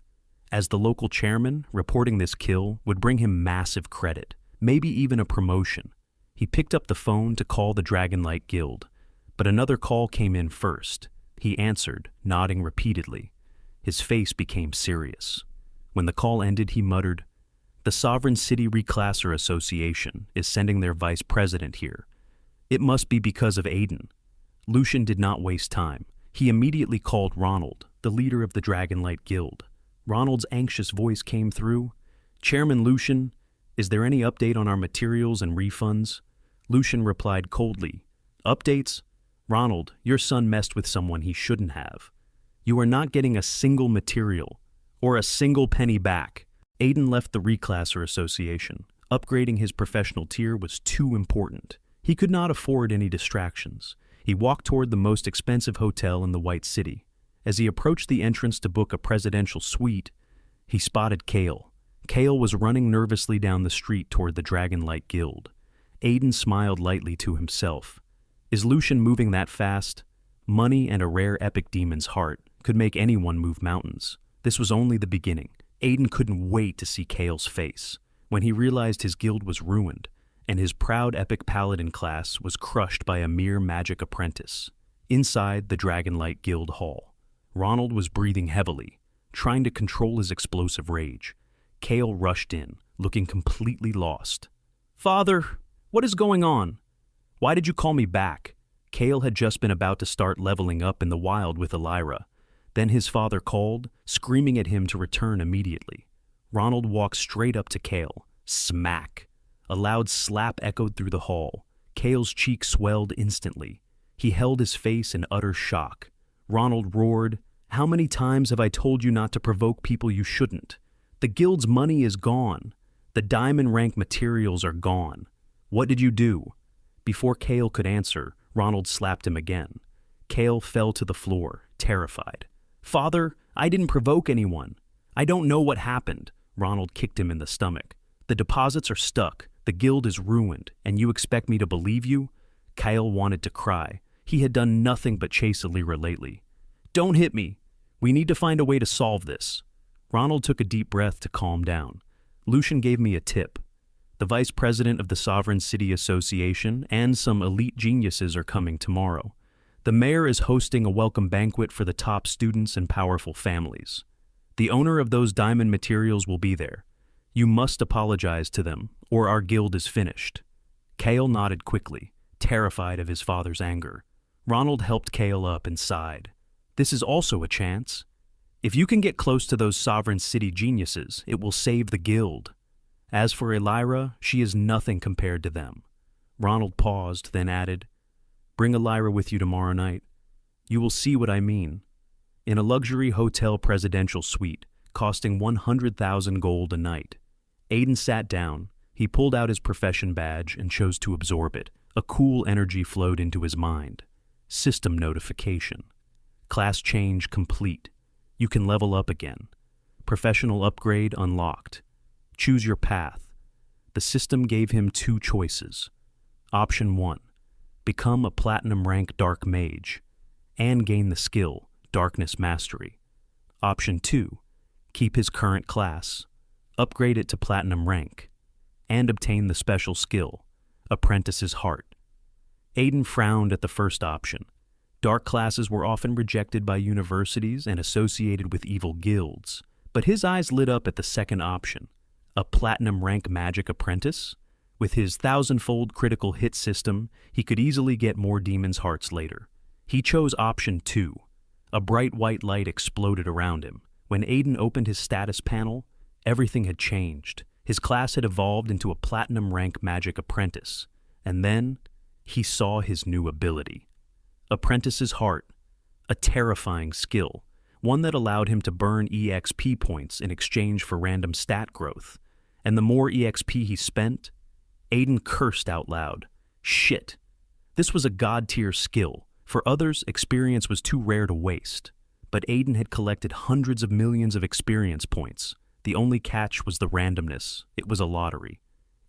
As the local chairman, reporting this kill would bring him massive credit, maybe even a promotion. He picked up the phone to call the Dragonlight Guild, but another call came in first. He answered, nodding repeatedly. His face became serious. When the call ended, he muttered, The Sovereign City Reclasser Association is sending their vice president here. It must be because of Aiden. Lucian did not waste time. He immediately called Ronald, the leader of the Dragonlight Guild. Ronald's anxious voice came through. "Chairman Lucian, is there any update on our materials and refunds?" Lucian replied coldly, "Updates? Ronald, your son messed with someone he shouldn't have. You are not getting a single material, or a single penny back." Aiden left the Reclasser Association. Upgrading his professional tier was too important. He could not afford any distractions. He walked toward the most expensive hotel in the White City. As he approached the entrance to book a presidential suite, he spotted Kale. Kale was running nervously down the street toward the Dragonlight Guild. Aiden smiled lightly to himself. Is Lucian moving that fast? Money and a rare epic demon's heart could make anyone move mountains. This was only the beginning. Aiden couldn't wait to see Kale's face. When he realized his guild was ruined, and his proud epic paladin class was crushed by a mere magic apprentice. Inside the Dragonlight Guild hall, Ronald was breathing heavily, trying to control his explosive rage. Kale rushed in, looking completely lost. "Father, what is going on? Why did you call me back?" Kale had just been about to start leveling up in the wild with Elira. Then his father called, screaming at him to return immediately. Ronald walked straight up to Kale. Smack! A loud slap echoed through the hall. Kale's cheek swelled instantly. He held his face in utter shock. Ronald roared, "How many times have I told you not to provoke people you shouldn't? The guild's money is gone. The diamond rank materials are gone. What did you do?" Before Kale could answer, Ronald slapped him again. Kale fell to the floor, terrified. "Father, I didn't provoke anyone. I don't know what happened." Ronald kicked him in the stomach. "The deposits are stuck. The guild is ruined, and you expect me to believe you?" Kale wanted to cry. He had done nothing but chase Elira lately. "Don't hit me. We need to find a way to solve this." Ronald took a deep breath to calm down. "Lucian gave me a tip. The vice president of the Sovereign City Association and some elite geniuses are coming tomorrow. The mayor is hosting a welcome banquet for the top students and powerful families. The owner of those diamond materials will be there. You must apologize to them, or our guild is finished." Kale nodded quickly, terrified of his father's anger. Ronald helped Kale up and sighed. "This is also a chance. If you can get close to those Sovereign City geniuses, it will save the guild. As for Elira, she is nothing compared to them." Ronald paused, then added, "Bring Elira with you tomorrow night. You will see what I mean. In a luxury hotel presidential suite, costing 100,000 gold a night." Aiden sat down. He pulled out his profession badge and chose to absorb it. A cool energy flowed into his mind. System notification. Class change complete. You can level up again. Professional upgrade unlocked. Choose your path. The system gave him two choices. Option 1. Become a platinum rank dark mage and gain the skill Darkness Mastery. Option 2. Keep his current class, upgrade it to platinum rank, and obtain the special skill Apprentice's Heart. Aiden frowned at the first option. Dark classes were often rejected by universities and associated with evil guilds, but his eyes lit up at the second option. A platinum rank magic apprentice? With his 1,000-fold critical hit system, he could easily get more demons' hearts later. He chose option 2. A bright white light exploded around him. When Aiden opened his status panel, everything had changed. His class had evolved into a platinum rank magic apprentice. And then, he saw his new ability. Apprentice's Heart, a terrifying skill, one that allowed him to burn EXP points in exchange for random stat growth. And the more EXP he spent, Aiden cursed out loud. Shit. This was a god-tier skill. For others, experience was too rare to waste. But Aiden had collected hundreds of millions of experience points. The only catch was the randomness. It was a lottery.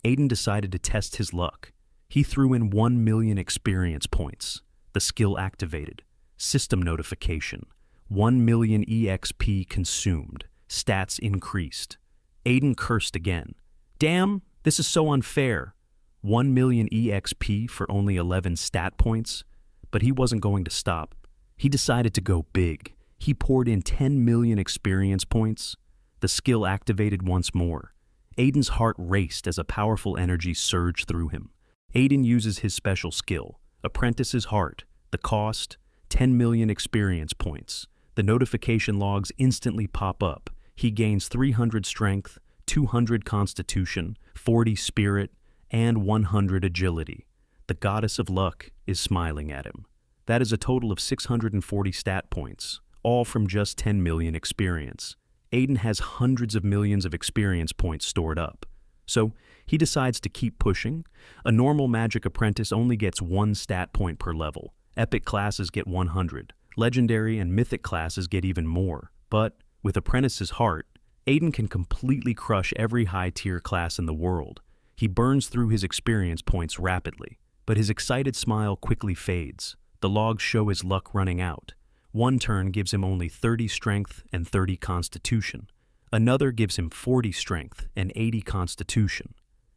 Aiden decided to test his luck. He threw in 1 million experience points. The skill activated. System notification. 1 million EXP consumed. Stats increased. Aiden cursed again. Damn, this is so unfair. 1 million EXP for only 11 stat points? But he wasn't going to stop. He decided to go big. He poured in 10 million experience points. The skill activated once more. Aiden's heart raced as a powerful energy surged through him. Aiden uses his special skill, Apprentice's Heart. The cost, 10 million experience points. The notification logs instantly pop up. He gains 300 strength, 200 constitution, 40 spirit, and 100 agility. The goddess of luck is smiling at him. That is a total of 640 stat points, all from just 10 million experience. Aiden has hundreds of millions of experience points stored up. So he decides to keep pushing. A normal magic apprentice only gets 1 stat point per level. Epic classes get 100. Legendary and mythic classes get even more. But with Apprentice's heart, Aiden can completely crush every high-tier class in the world. He burns through his experience points rapidly, but his excited smile quickly fades. The logs show his luck running out. One turn gives him only 30 strength and 30 constitution. Another gives him 40 strength and 80 constitution.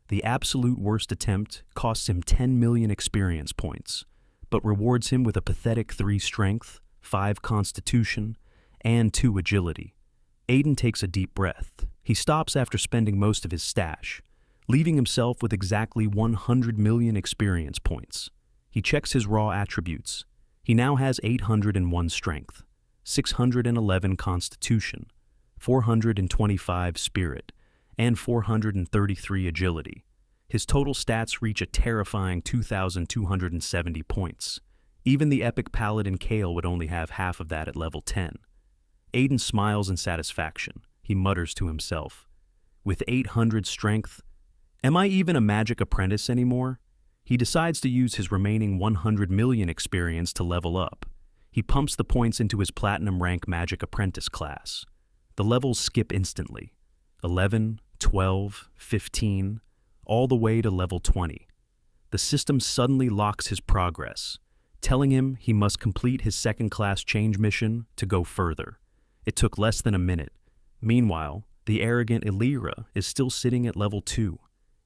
The absolute worst attempt costs him 10 million experience points, but rewards him with a pathetic 3 strength, 5 constitution, and 2 agility. Aiden takes a deep breath. He stops after spending most of his stash, leaving himself with exactly 100 million experience points. He checks his raw attributes. He now has 801 strength, 611 constitution, 425 spirit, and 433 agility. His total stats reach a terrifying 2,270 points. Even the epic paladin Kale would only have half of that at level 10. Aiden smiles in satisfaction. He mutters to himself, "With 800 strength, am I even a magic apprentice anymore?" He decides to use his remaining 100 million experience to level up. He pumps the points into his platinum rank magic apprentice class. The levels skip instantly. 11, 12, 15, all the way to level 20. The system suddenly locks his progress, telling him he must complete his second-class change mission to go further. It took less than a minute. Meanwhile, the arrogant Elira is still sitting at level 2.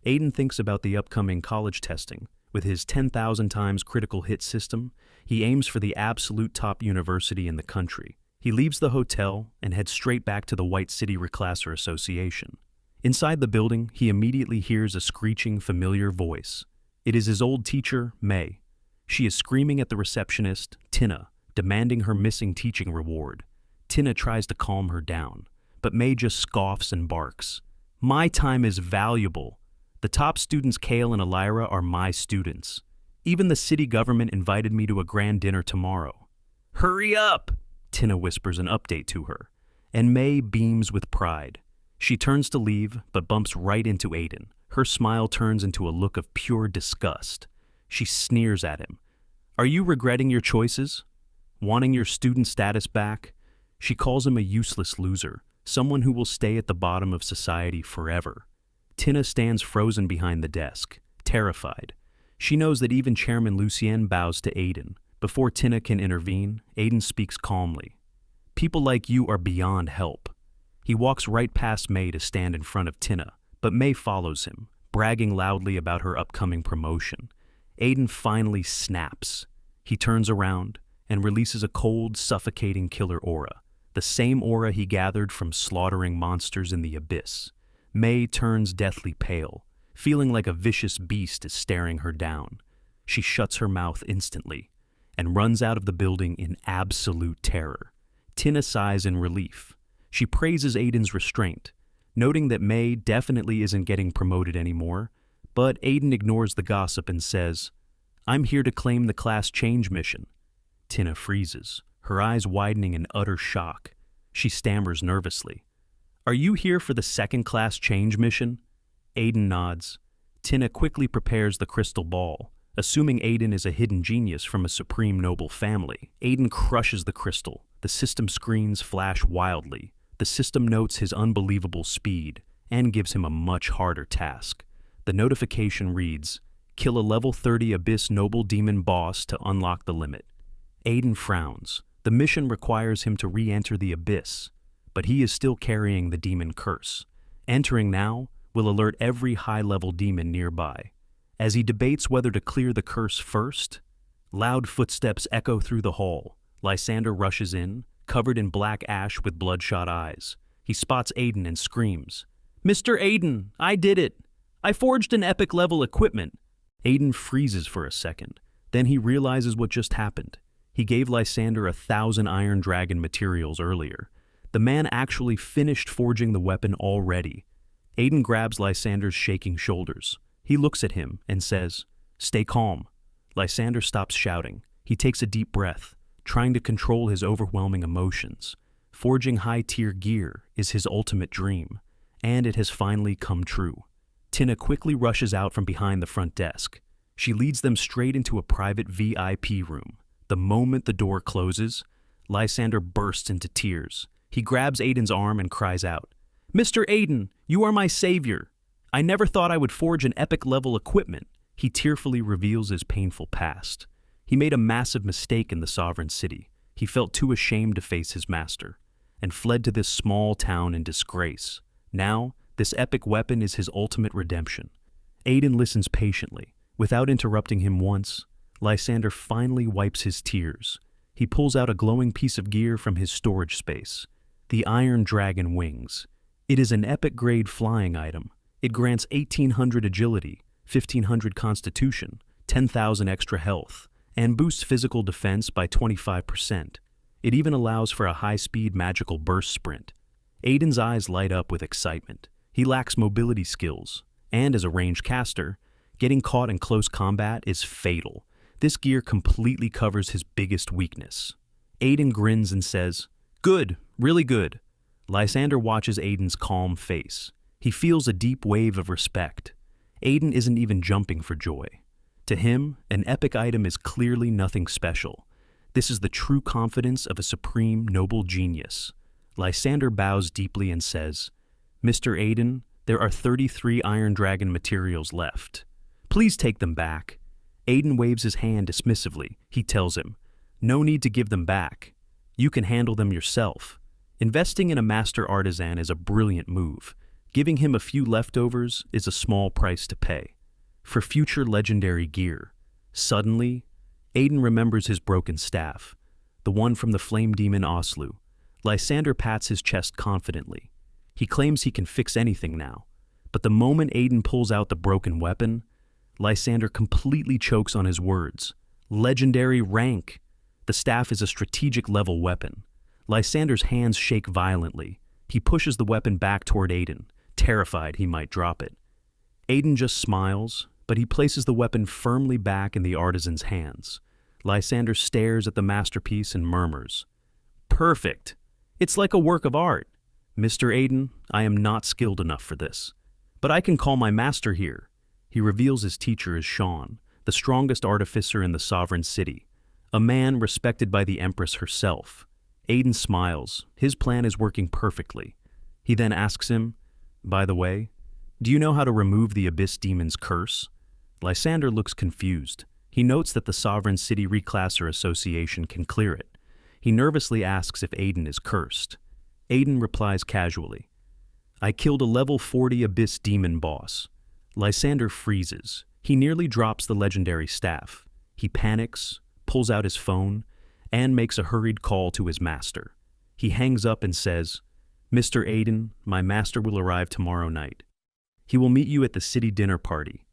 Aiden thinks about the upcoming college testing. With his 10,000 times critical hit system, he aims for the absolute top university in the country. He leaves the hotel and heads straight back to the White City Reclasser Association. Inside the building, he immediately hears a screeching, familiar voice. It is his old teacher, May. She is screaming at the receptionist, Tina, demanding her missing teaching reward. Tina tries to calm her down, but May just scoffs and barks. "My time is valuable. The top students, Kale and Elira, are my students. Even the city government invited me to a grand dinner tomorrow." "Hurry up!" Tina whispers an update to her, and May beams with pride. She turns to leave, but bumps right into Aiden. Her smile turns into a look of pure disgust. She sneers at him. "Are you regretting your choices? Wanting your student status back?" She calls him a useless loser, someone who will stay at the bottom of society forever. Tina stands frozen behind the desk, terrified. She knows that even Chairman Lucien bows to Aiden. Before Tina can intervene, Aiden speaks calmly. "People like you are beyond help." He walks right past May to stand in front of Tina, but May follows him, bragging loudly about her upcoming promotion. Aiden finally snaps. He turns around and releases a cold, suffocating killer aura, the same aura he gathered from slaughtering monsters in the abyss. May turns deathly pale, feeling like a vicious beast is staring her down. She shuts her mouth instantly and runs out of the building in absolute terror. Tina sighs in relief. She praises Aiden's restraint, noting that May definitely isn't getting promoted anymore, but Aiden ignores the gossip and says, "I'm here to claim the class change mission." Tina freezes, her eyes widening in utter shock. She stammers nervously. "Are you here for the second-class change mission?" Aiden nods. Tina quickly prepares the crystal ball. Assuming Aiden is a hidden genius from a supreme noble family, Aiden crushes the crystal. The system screens flash wildly. The system notes his unbelievable speed and gives him a much harder task. The notification reads, "Kill a level 30 Abyss Noble Demon boss to unlock the limit." Aiden frowns. The mission requires him to re-enter the Abyss, but he is still carrying the demon curse. Entering now will alert every high-level demon nearby. As he debates whether to clear the curse first, loud footsteps echo through the hall. Lysander rushes in, covered in black ash with bloodshot eyes. He spots Aiden and screams, "Mr. Aiden, I did it! I forged an epic-level equipment!" Aiden freezes for a second. Then he realizes what just happened. He gave Lysander 1,000 Iron Dragon materials earlier. The man actually finished forging the weapon already. Aiden grabs Lysander's shaking shoulders. He looks at him and says, "Stay calm." Lysander stops shouting. He takes a deep breath, trying to control his overwhelming emotions. Forging high-tier gear is his ultimate dream, and it has finally come true. Tina quickly rushes out from behind the front desk. She leads them straight into a private VIP room. The moment the door closes, Lysander bursts into tears. He grabs Aiden's arm and cries out, "Mr. Aiden, you are my savior. I never thought I would forge an epic-level equipment." He tearfully reveals his painful past. He made a massive mistake in the Sovereign City. He felt too ashamed to face his master, and fled to this small town in disgrace. Now, this epic weapon is his ultimate redemption. Aiden listens patiently. Without interrupting him once, Lysander finally wipes his tears. He pulls out a glowing piece of gear from his storage space. The Iron Dragon Wings. It is an epic-grade flying item. It grants 1,800 agility, 1,500 constitution, 10,000 extra health, and boosts physical defense by 25%. It even allows for a high-speed magical burst sprint. Aiden's eyes light up with excitement. He lacks mobility skills, and as a ranged caster, getting caught in close combat is fatal. This gear completely covers his biggest weakness. Aiden grins and says, "Good, really good." Lysander watches Aiden's calm face. He feels a deep wave of respect. Aiden isn't even jumping for joy. To him, an epic item is clearly nothing special. This is the true confidence of a supreme noble genius. Lysander bows deeply and says, "Mr. Aiden, there are 33 Iron Dragon materials left. Please take them back." Aiden waves his hand dismissively. He tells him, "No need to give them back. You can handle them yourself." Investing in a master artisan is a brilliant move. Giving him a few leftovers is a small price to pay for future legendary gear. Suddenly, Aiden remembers his broken staff, the one from the flame demon Oslu. Lysander pats his chest confidently. He claims he can fix anything now, but the moment Aiden pulls out the broken weapon, Lysander completely chokes on his words. Legendary rank! The staff is a strategic level weapon. Lysander's hands shake violently. He pushes the weapon back toward Aiden, terrified he might drop it. Aiden just smiles, but he places the weapon firmly back in the artisan's hands. Lysander stares at the masterpiece and murmurs, "Perfect! It's like a work of art. Mr. Aiden, I am not skilled enough for this, but I can call my master here." He reveals his teacher as Sean, the strongest artificer in the Sovereign City, a man respected by the Empress herself. Aiden smiles. His plan is working perfectly. He then asks him, "By the way, do you know how to remove the Abyss Demon's curse?" Lysander looks confused. He notes that the Sovereign City Reclasser Association can clear it. He nervously asks if Aiden is cursed. Aiden replies casually, "I killed a level 40 Abyss Demon boss." Lysander freezes. He nearly drops the legendary staff. He panics, pulls out his phone, and makes a hurried call to his master. He hangs up and says, "Mr. Aiden, my master will arrive tomorrow night. He will meet you at the city dinner party."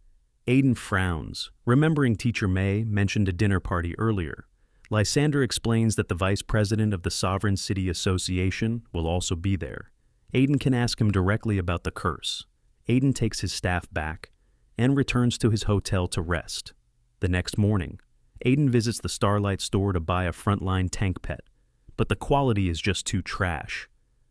Aiden frowns, remembering Teacher May mentioned a dinner party earlier. Lysander explains that the vice president of the Sovereign City Association will also be there. Aiden can ask him directly about the curse. Aiden takes his staff back and returns to his hotel to rest. The next morning, Aiden visits the Starlight store to buy a frontline tank pet, but the quality is just too trash.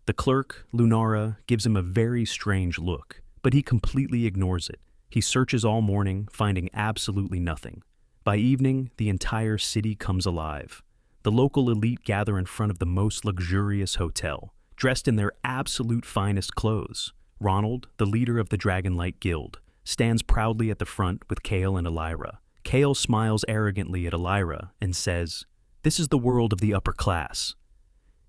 The clerk, Lunara, gives him a very strange look, but he completely ignores it. He searches all morning, finding absolutely nothing. By evening, the entire city comes alive. The local elite gather in front of the most luxurious hotel, dressed in their absolute finest clothes. Ronald, the leader of the Dragonlight Guild, stands proudly at the front with Kale and Elira. Kale smiles arrogantly at Elira and says, "This is the world of the upper class.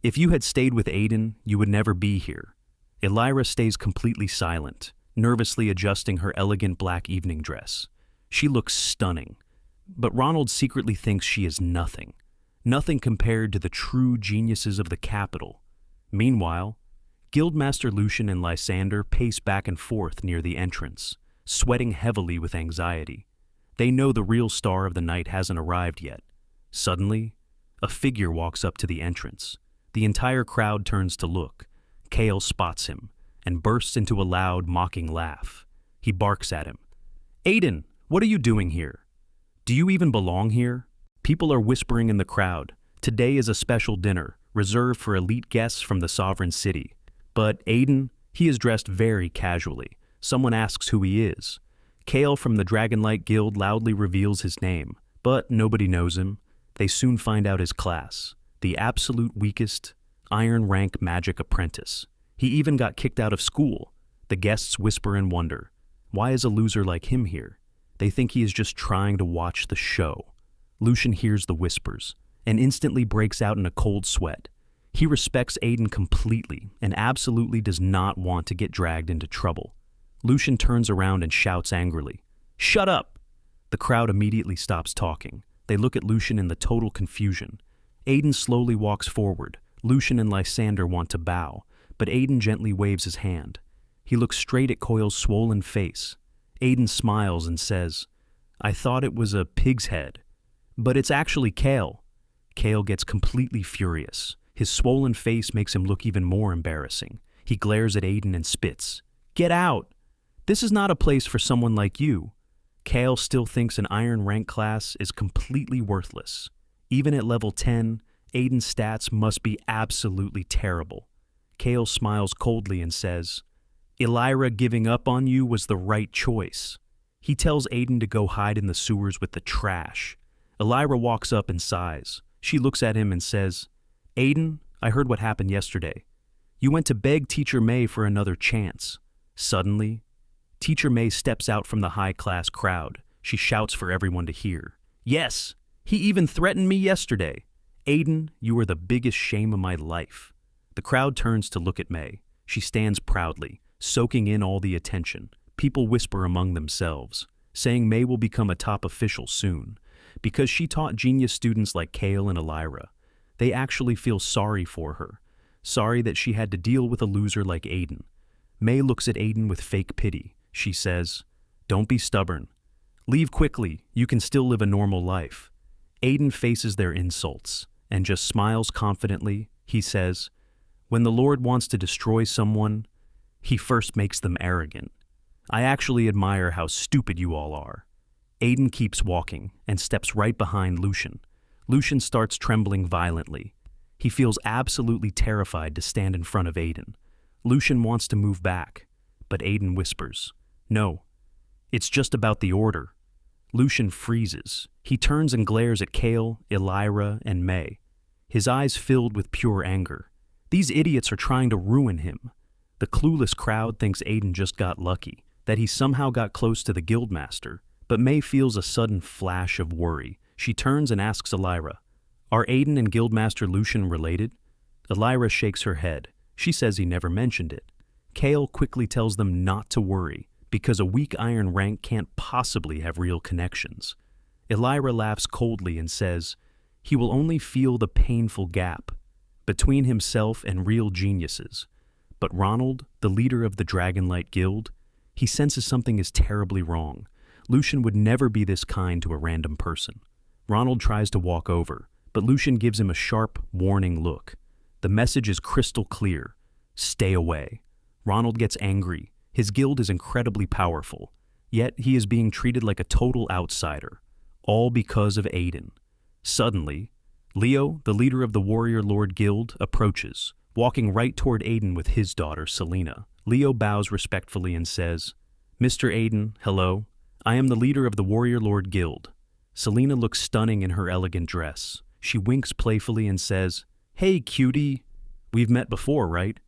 If you had stayed with Aiden, you would never be here." Elira stays completely silent, nervously adjusting her elegant black evening dress. She looks stunning, but Ronald secretly thinks she is nothing. Nothing compared to the true geniuses of the capital. Meanwhile, Guildmaster Lucian and Lysander pace back and forth near the entrance, sweating heavily with anxiety. They know the real star of the night hasn't arrived yet. Suddenly, a figure walks up to the entrance. The entire crowd turns to look. Kale spots him and bursts into a loud, mocking laugh. He barks at him. "Aiden, what are you doing here? Do you even belong here?" People are whispering in the crowd. Today is a special dinner, reserved for elite guests from the sovereign city. But Aiden, he is dressed very casually. Someone asks who he is. Kale from the Dragonlight Guild loudly reveals his name, but nobody knows him. They soon find out his class, the absolute weakest, iron rank magic apprentice. He even got kicked out of school. The guests whisper in wonder. Why is a loser like him here? They think he is just trying to watch the show. Lucian hears the whispers and instantly breaks out in a cold sweat. He respects Aiden completely and absolutely does not want to get dragged into trouble. Lucian turns around and shouts angrily, "Shut up!" The crowd immediately stops talking. They look at Lucian in the total confusion. Aiden slowly walks forward. Lucian and Lysander want to bow, but Aiden gently waves his hand. He looks straight at Coil's swollen face. Aiden smiles and says, "I thought it was a pig's head, but it's actually Kale." Kale gets completely furious. His swollen face makes him look even more embarrassing. He glares at Aiden and spits. "Get out! This is not a place for someone like you." Kale still thinks an iron rank class is completely worthless. Even at level 10, Aiden's stats must be absolutely terrible. Kale smiles coldly and says, "Elira giving up on you was the right choice." He tells Aiden to go hide in the sewers with the trash. Elira walks up and sighs. She looks at him and says, "Aiden, I heard what happened yesterday. You went to beg Teacher May for another chance." Suddenly, Teacher May steps out from the high-class crowd. She shouts for everyone to hear. "Yes, he even threatened me yesterday. Aiden, you are the biggest shame of my life." The crowd turns to look at May. She stands proudly, soaking in all the attention. People whisper among themselves, saying May will become a top official soon. Because she taught genius students like Kale and Elira, they actually feel sorry for her. Sorry that she had to deal with a loser like Aiden. May looks at Aiden with fake pity. She says, "Don't be stubborn. Leave quickly, you can still live a normal life." Aiden faces their insults and just smiles confidently. He says, "When the Lord wants to destroy someone, he first makes them arrogant. I actually admire how stupid you all are." Aiden keeps walking and steps right behind Lucian. Lucian starts trembling violently. He feels absolutely terrified to stand in front of Aiden. Lucian wants to move back, but Aiden whispers, "No, it's just about the order." Lucian freezes. He turns and glares at Kale, Elira, and May, his eyes filled with pure anger. These idiots are trying to ruin him. The clueless crowd thinks Aiden just got lucky, that he somehow got close to the guildmaster, but May feels a sudden flash of worry. She turns and asks Elira, "Are Aiden and Guildmaster Lucian related?" Elira shakes her head. She says he never mentioned it. Kale quickly tells them not to worry, because a weak iron rank can't possibly have real connections. Elira laughs coldly and says, "He will only feel the painful gap between himself and real geniuses." But Ronald, the leader of the Dragonlight Guild, he senses something is terribly wrong. Lucian would never be this kind to a random person. Ronald tries to walk over, but Lucian gives him a sharp, warning look. The message is crystal clear. Stay away. Ronald gets angry. His guild is incredibly powerful, yet he is being treated like a total outsider, all because of Aiden. Suddenly, Leo, the leader of the Warrior Lord Guild, approaches, walking right toward Aiden with his daughter, Selena. Leo bows respectfully and says, "Mr. Aiden, hello. I am the leader of the Warrior Lord Guild." Selena looks stunning in her elegant dress. She winks playfully and says, "Hey, cutie. We've met before, right?"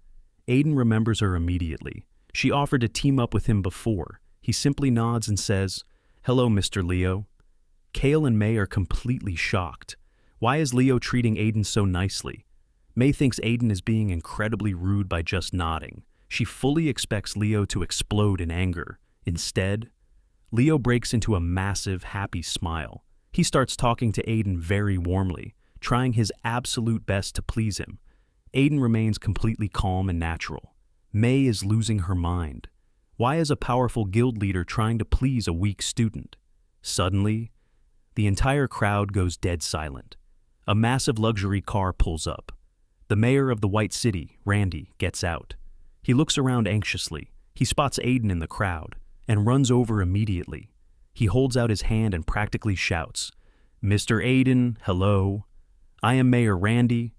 Aiden remembers her immediately. She offered to team up with him before. He simply nods and says, "Hello, Mr. Leo." Kale and May are completely shocked. Why is Leo treating Aiden so nicely? May thinks Aiden is being incredibly rude by just nodding. She fully expects Leo to explode in anger. Instead, Leo breaks into a massive, happy smile. He starts talking to Aiden very warmly, trying his absolute best to please him. Aiden remains completely calm and natural. May is losing her mind. Why is a powerful guild leader trying to please a weak student? Suddenly, the entire crowd goes dead silent. A massive luxury car pulls up. The mayor of the White City, Randy, gets out. He looks around anxiously. He spots Aiden in the crowd and runs over immediately. He holds out his hand and practically shouts, "Mr. Aiden, hello. I am Mayor Randy."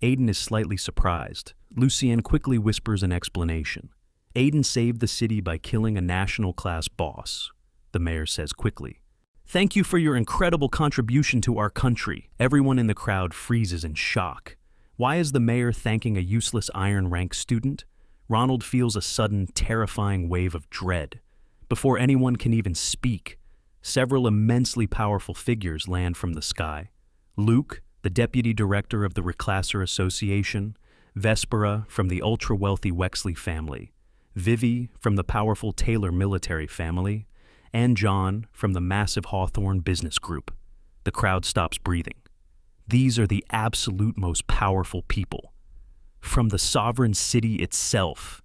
Aiden is slightly surprised. Lucien quickly whispers an explanation. Aiden saved the city by killing a national-class boss, the mayor says quickly. "Thank you for your incredible contribution to our country." Everyone in the crowd freezes in shock. Why is the mayor thanking a useless Iron Rank student? Ronald feels a sudden, terrifying wave of dread. Before anyone can even speak, several immensely powerful figures land from the sky. Luke, the deputy director of the Reclasser Association, Vespera from the ultra-wealthy Wexley family, Vivi from the powerful Taylor military family, and John from the massive Hawthorne business group. The crowd stops breathing. These are the absolute most powerful people. From the sovereign city itself.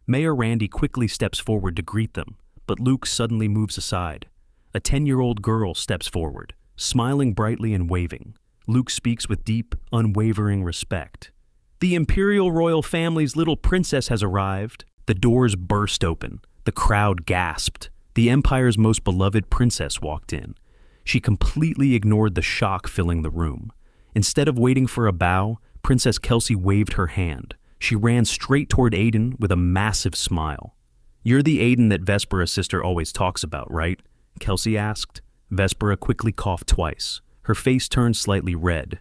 Mayor Randy quickly steps forward to greet them, but Luke suddenly moves aside. A 10-year-old girl steps forward, smiling brightly and waving. Luke speaks with deep, unwavering respect. "The Imperial Royal Family's little princess has arrived." The doors burst open. The crowd gasped. The Empire's most beloved princess walked in. She completely ignored the shock filling the room. Instead of waiting for a bow, Princess Kelsey waved her hand. She ran straight toward Aiden with a massive smile. "You're the Aiden that Vespera's sister always talks about, right?" Kelsey asked. Vespera quickly coughed twice. Her face turned slightly red.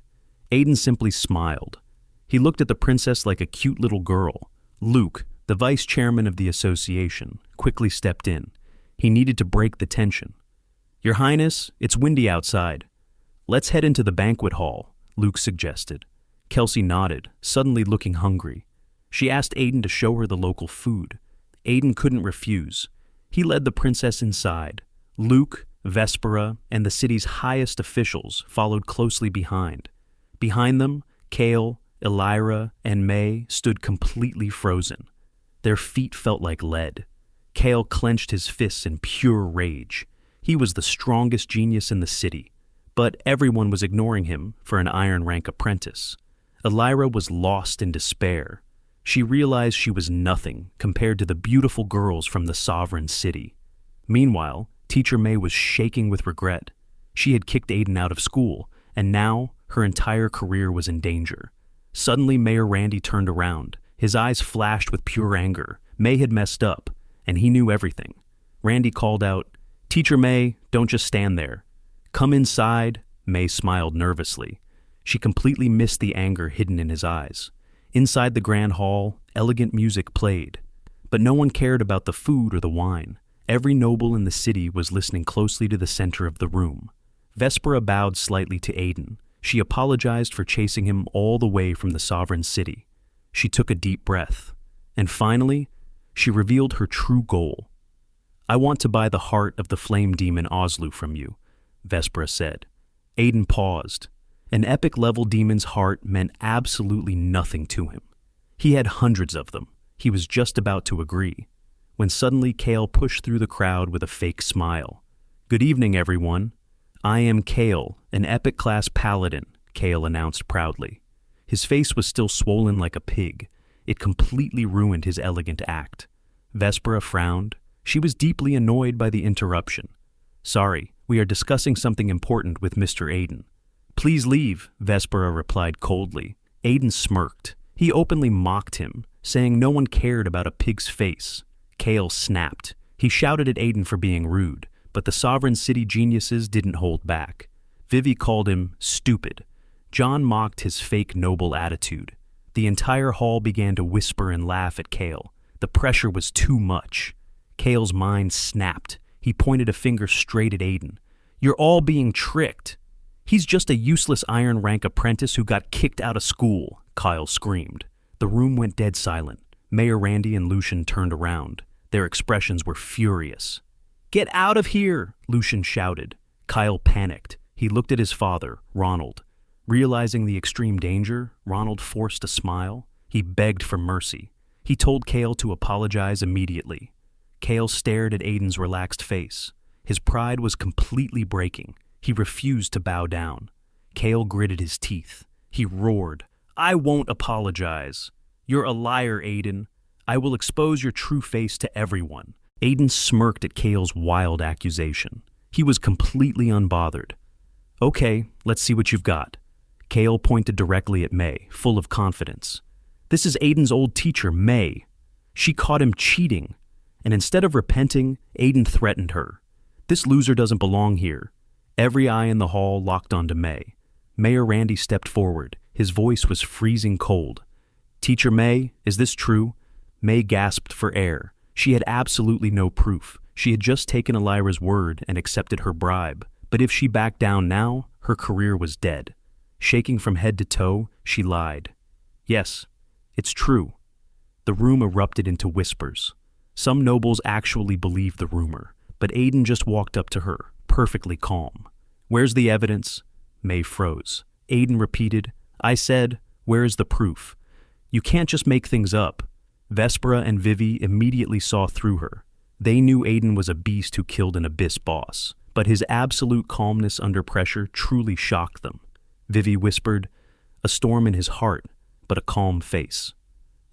Aiden simply smiled. He looked at the princess like a cute little girl. Luke, the vice chairman of the association, quickly stepped in. He needed to break the tension. "Your Highness, it's windy outside. Let's head into the banquet hall," Luke suggested. Kelsey nodded, suddenly looking hungry. She asked Aiden to show her the local food. Aiden couldn't refuse. He led the princess inside. Luke, Vespera, and the city's highest officials followed closely behind. Behind them, Kale, Elira, and May stood completely frozen. Their feet felt like lead. Kale clenched his fists in pure rage. He was the strongest genius in the city, but everyone was ignoring him for an Iron Rank apprentice. Elira was lost in despair. She realized she was nothing compared to the beautiful girls from the sovereign city. Meanwhile, Teacher May was shaking with regret. She had kicked Aiden out of school, and now her entire career was in danger. Suddenly, Mayor Randy turned around. His eyes flashed with pure anger. May had messed up, and he knew everything. Randy called out, "Teacher May, don't just stand there. Come inside." May smiled nervously. She completely missed the anger hidden in his eyes. Inside the grand hall, elegant music played. But no one cared about the food or the wine. Every noble in the city was listening closely to the center of the room. Vespera bowed slightly to Aiden. She apologized for chasing him all the way from the sovereign city. She took a deep breath. And finally, she revealed her true goal. "I want to buy the heart of the flame demon Oslu from you," Vespera said. Aiden paused. An epic-level demon's heart meant absolutely nothing to him. He had hundreds of them. He was just about to agree, when suddenly Kale pushed through the crowd with a fake smile. "Good evening, everyone. I am Kale, an epic-class paladin," Kale announced proudly. His face was still swollen like a pig. It completely ruined his elegant act. Vespera frowned. She was deeply annoyed by the interruption. "Sorry, we are discussing something important with Mr. Aiden." "Please leave," Vespera replied coldly. Aiden smirked. He openly mocked him, saying no one cared about a pig's face. Kale snapped. He shouted at Aiden for being rude, but the sovereign city geniuses didn't hold back. Vivi called him stupid. John mocked his fake noble attitude. The entire hall began to whisper and laugh at Kale. The pressure was too much. Kale's mind snapped. He pointed a finger straight at Aiden. "You're all being tricked. He's just a useless Iron Rank apprentice who got kicked out of school," Kyle screamed. The room went dead silent. Mayor Randy and Lucien turned around. Their expressions were furious. "Get out of here!" Lucien shouted. Kyle panicked. He looked at his father, Ronald. Realizing the extreme danger, Ronald forced a smile. He begged for mercy. He told Kale to apologize immediately. Kale stared at Aiden's relaxed face. His pride was completely breaking. He refused to bow down. Kale gritted his teeth. He roared, I won't apologize. You're a liar, Aiden. I will expose your true face to everyone. Aiden smirked at Kale's wild accusation. He was completely unbothered. Okay, let's see what you've got. Kale pointed directly at May, full of confidence. This is Aiden's old teacher, May. She caught him cheating, and instead of repenting, Aiden threatened her. This loser doesn't belong here. Every eye in the hall locked onto May. Mayor Randy stepped forward. His voice was freezing cold. Teacher May, is this true? May gasped for air. She had absolutely no proof. She had just taken Elira's word and accepted her bribe. But if she backed down now, her career was dead. Shaking from head to toe, she lied. Yes, it's true. The room erupted into whispers. Some nobles actually believed the rumor, but Aiden just walked up to her, perfectly calm. Where's the evidence? May froze. Aiden repeated, I said, where is the proof? You can't just make things up. Vespera and Vivi immediately saw through her. They knew Aiden was a beast who killed an abyss boss, but his absolute calmness under pressure truly shocked them. Vivi whispered, a storm in his heart, but a calm face.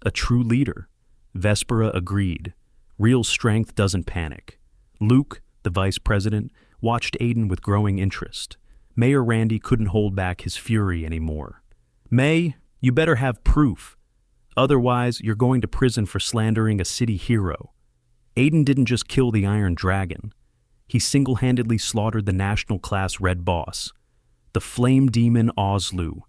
A true leader. Vespera agreed. Real strength doesn't panic. Luke, the vice president, watched Aiden with growing interest. Mayor Randy couldn't hold back his fury anymore. May, you better have proof. Otherwise, you're going to prison for slandering a city hero. Aiden didn't just kill the Iron Dragon. He single-handedly slaughtered the national-class Red Boss. The flame demon Oslu.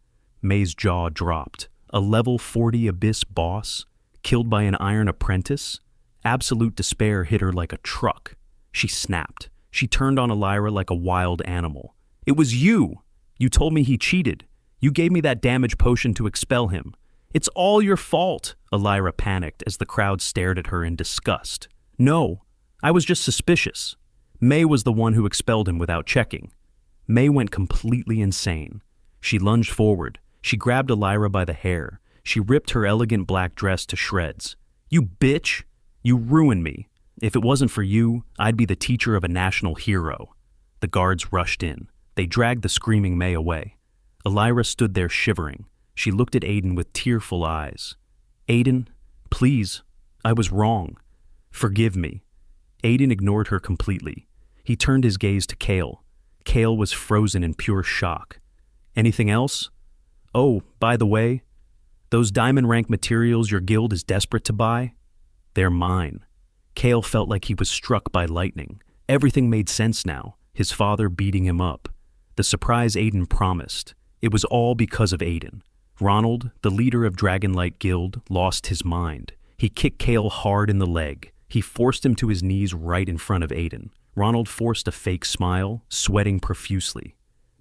May's jaw dropped. A level 40 abyss boss? Killed by an iron apprentice? Absolute despair hit her like a truck. She snapped. She turned on Elira like a wild animal. It was you! You told me he cheated. You gave me that damage potion to expel him. It's all your fault, Elira panicked as the crowd stared at her in disgust. No, I was just suspicious. May was the one who expelled him without checking. May went completely insane. She lunged forward. She grabbed Elira by the hair. She ripped her elegant black dress to shreds. You bitch! You ruined me. If it wasn't for you, I'd be the teacher of a national hero. The guards rushed in. They dragged the screaming May away. Elira stood there shivering. She looked at Aiden with tearful eyes. Aiden, please, I was wrong. Forgive me. Aiden ignored her completely. He turned his gaze to Kale. Kale was frozen in pure shock. Anything else? Oh, by the way, those diamond rank materials your guild is desperate to buy? They're mine. Kale felt like he was struck by lightning. Everything made sense now. His father beating him up. The surprise Aiden promised. It was all because of Aiden. Ronald, the leader of Dragonlight Guild, lost his mind. He kicked Kale hard in the leg. He forced him to his knees right in front of Aiden. Ronald forced a fake smile, sweating profusely.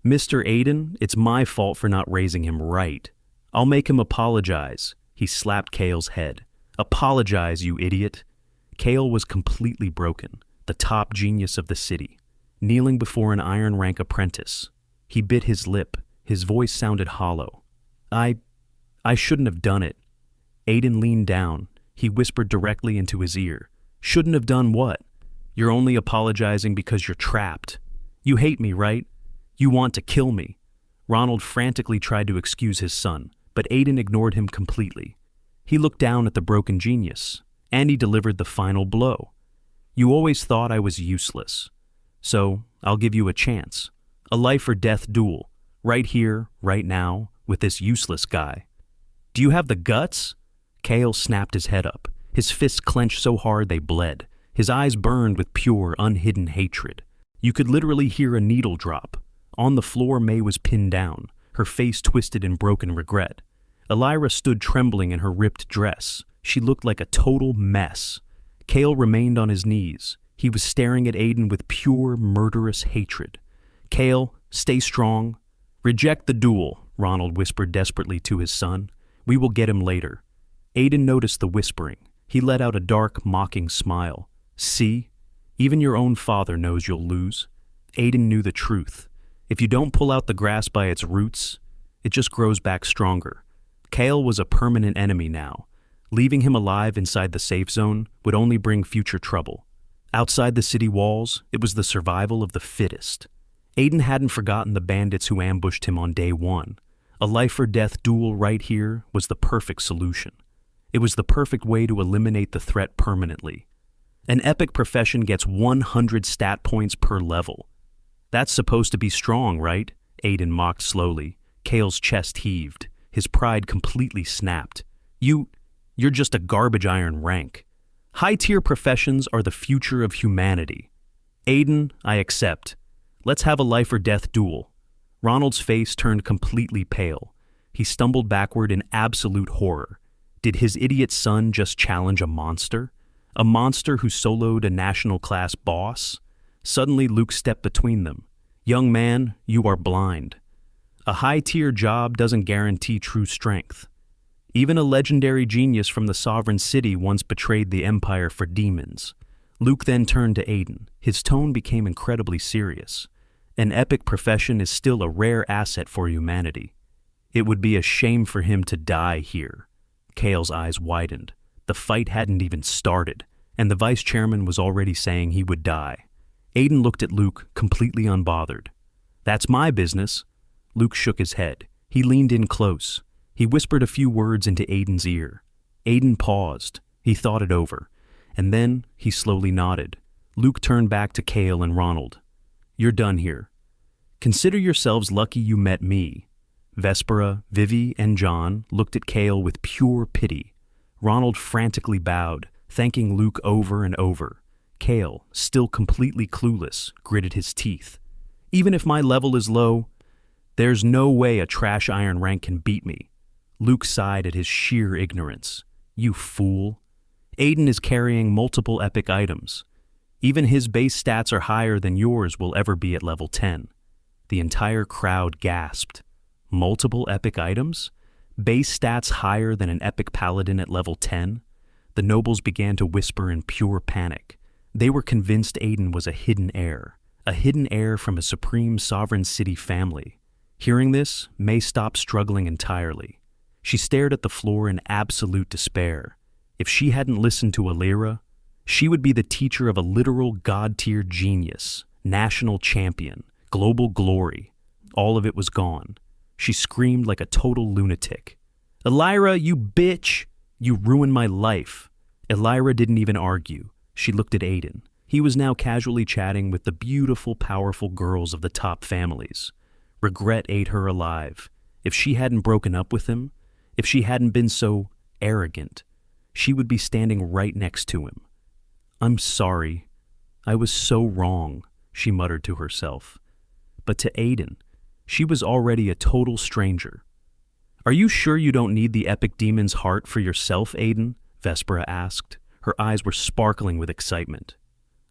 Mr. Aiden, it's my fault for not raising him right. I'll make him apologize. He slapped Kale's head. Apologize, you idiot. Kale was completely broken, the top genius of the city, kneeling before an iron rank apprentice. He bit his lip. His voice sounded hollow. I shouldn't have done it. Aiden leaned down. He whispered directly into his ear. Shouldn't have done what? You're only apologizing because you're trapped. You hate me, right? You want to kill me. Ronald frantically tried to excuse his son, but Aiden ignored him completely. He looked down at the broken genius, and he delivered the final blow. You always thought I was useless. So, I'll give you a chance. A life or death duel. Right here, right now, with this useless guy. Do you have the guts? Kale snapped his head up. His fists clenched so hard they bled. His eyes burned with pure, unhidden hatred. You could literally hear a needle drop. On the floor, May was pinned down, her face twisted in broken regret. Elira stood trembling in her ripped dress. She looked like a total mess. Kale remained on his knees. He was staring at Aiden with pure, murderous hatred. Kale, stay strong. Reject the duel, Ronald whispered desperately to his son. We will get him later. Aiden noticed the whispering. He let out a dark, mocking smile. See? Even your own father knows you'll lose. Aiden knew the truth. If you don't pull out the grass by its roots, it just grows back stronger. Kale was a permanent enemy now. Leaving him alive inside the safe zone would only bring future trouble. Outside the city walls, it was the survival of the fittest. Aiden hadn't forgotten the bandits who ambushed him on day one. A life-or-death duel right here was the perfect solution. It was the perfect way to eliminate the threat permanently. An epic profession gets 100 stat points per level. That's supposed to be strong, right? Aiden mocked slowly. Kale's chest heaved. His pride completely snapped. You're just a garbage iron rank. High-tier professions are the future of humanity. Aiden, I accept. Let's have a life-or-death duel. Ronald's face turned completely pale. He stumbled backward in absolute horror. Did his idiot son just challenge a monster? A monster who soloed a national-class boss? Suddenly, Luke stepped between them. Young man, you are blind. A high-tier job doesn't guarantee true strength. Even a legendary genius from the Sovereign City once betrayed the Empire for demons. Luke then turned to Aiden. His tone became incredibly serious. An epic profession is still a rare asset for humanity. It would be a shame for him to die here. Kale's eyes widened. The fight hadn't even started, and the vice chairman was already saying he would die. Aiden looked at Luke, completely unbothered. That's my business. Luke shook his head. He leaned in close. He whispered a few words into Aiden's ear. Aiden paused. He thought it over. And then he slowly nodded. Luke turned back to Kale and Ronald. You're done here. Consider yourselves lucky you met me. Vespera, Vivi, and John looked at Kale with pure pity. Ronald frantically bowed, thanking Luke over and over. Kale, still completely clueless, gritted his teeth. Even if my level is low, there's no way a trash iron rank can beat me. Luke sighed at his sheer ignorance. You fool. Aiden is carrying multiple epic items. Even his base stats are higher than yours will ever be at level 10. The entire crowd gasped. Multiple epic items? Base stats higher than an epic paladin at level 10? The nobles began to whisper in pure panic. They were convinced Aiden was a hidden heir from a supreme sovereign city family. Hearing this, May stopped struggling entirely. She stared at the floor in absolute despair. If she hadn't listened to Alira, she would be the teacher of a literal god-tier genius, national champion, global glory. All of it was gone. She screamed like a total lunatic. Alira, you bitch! You ruined my life. Alira didn't even argue. She looked at Aiden. He was now casually chatting with the beautiful, powerful girls of the top families. Regret ate her alive. If she hadn't broken up with him, if she hadn't been so arrogant, she would be standing right next to him. I'm sorry. I was so wrong, she muttered to herself. But to Aiden, she was already a total stranger. Are you sure you don't need the epic demon's heart for yourself, Aiden? Vespera asked. Her eyes were sparkling with excitement.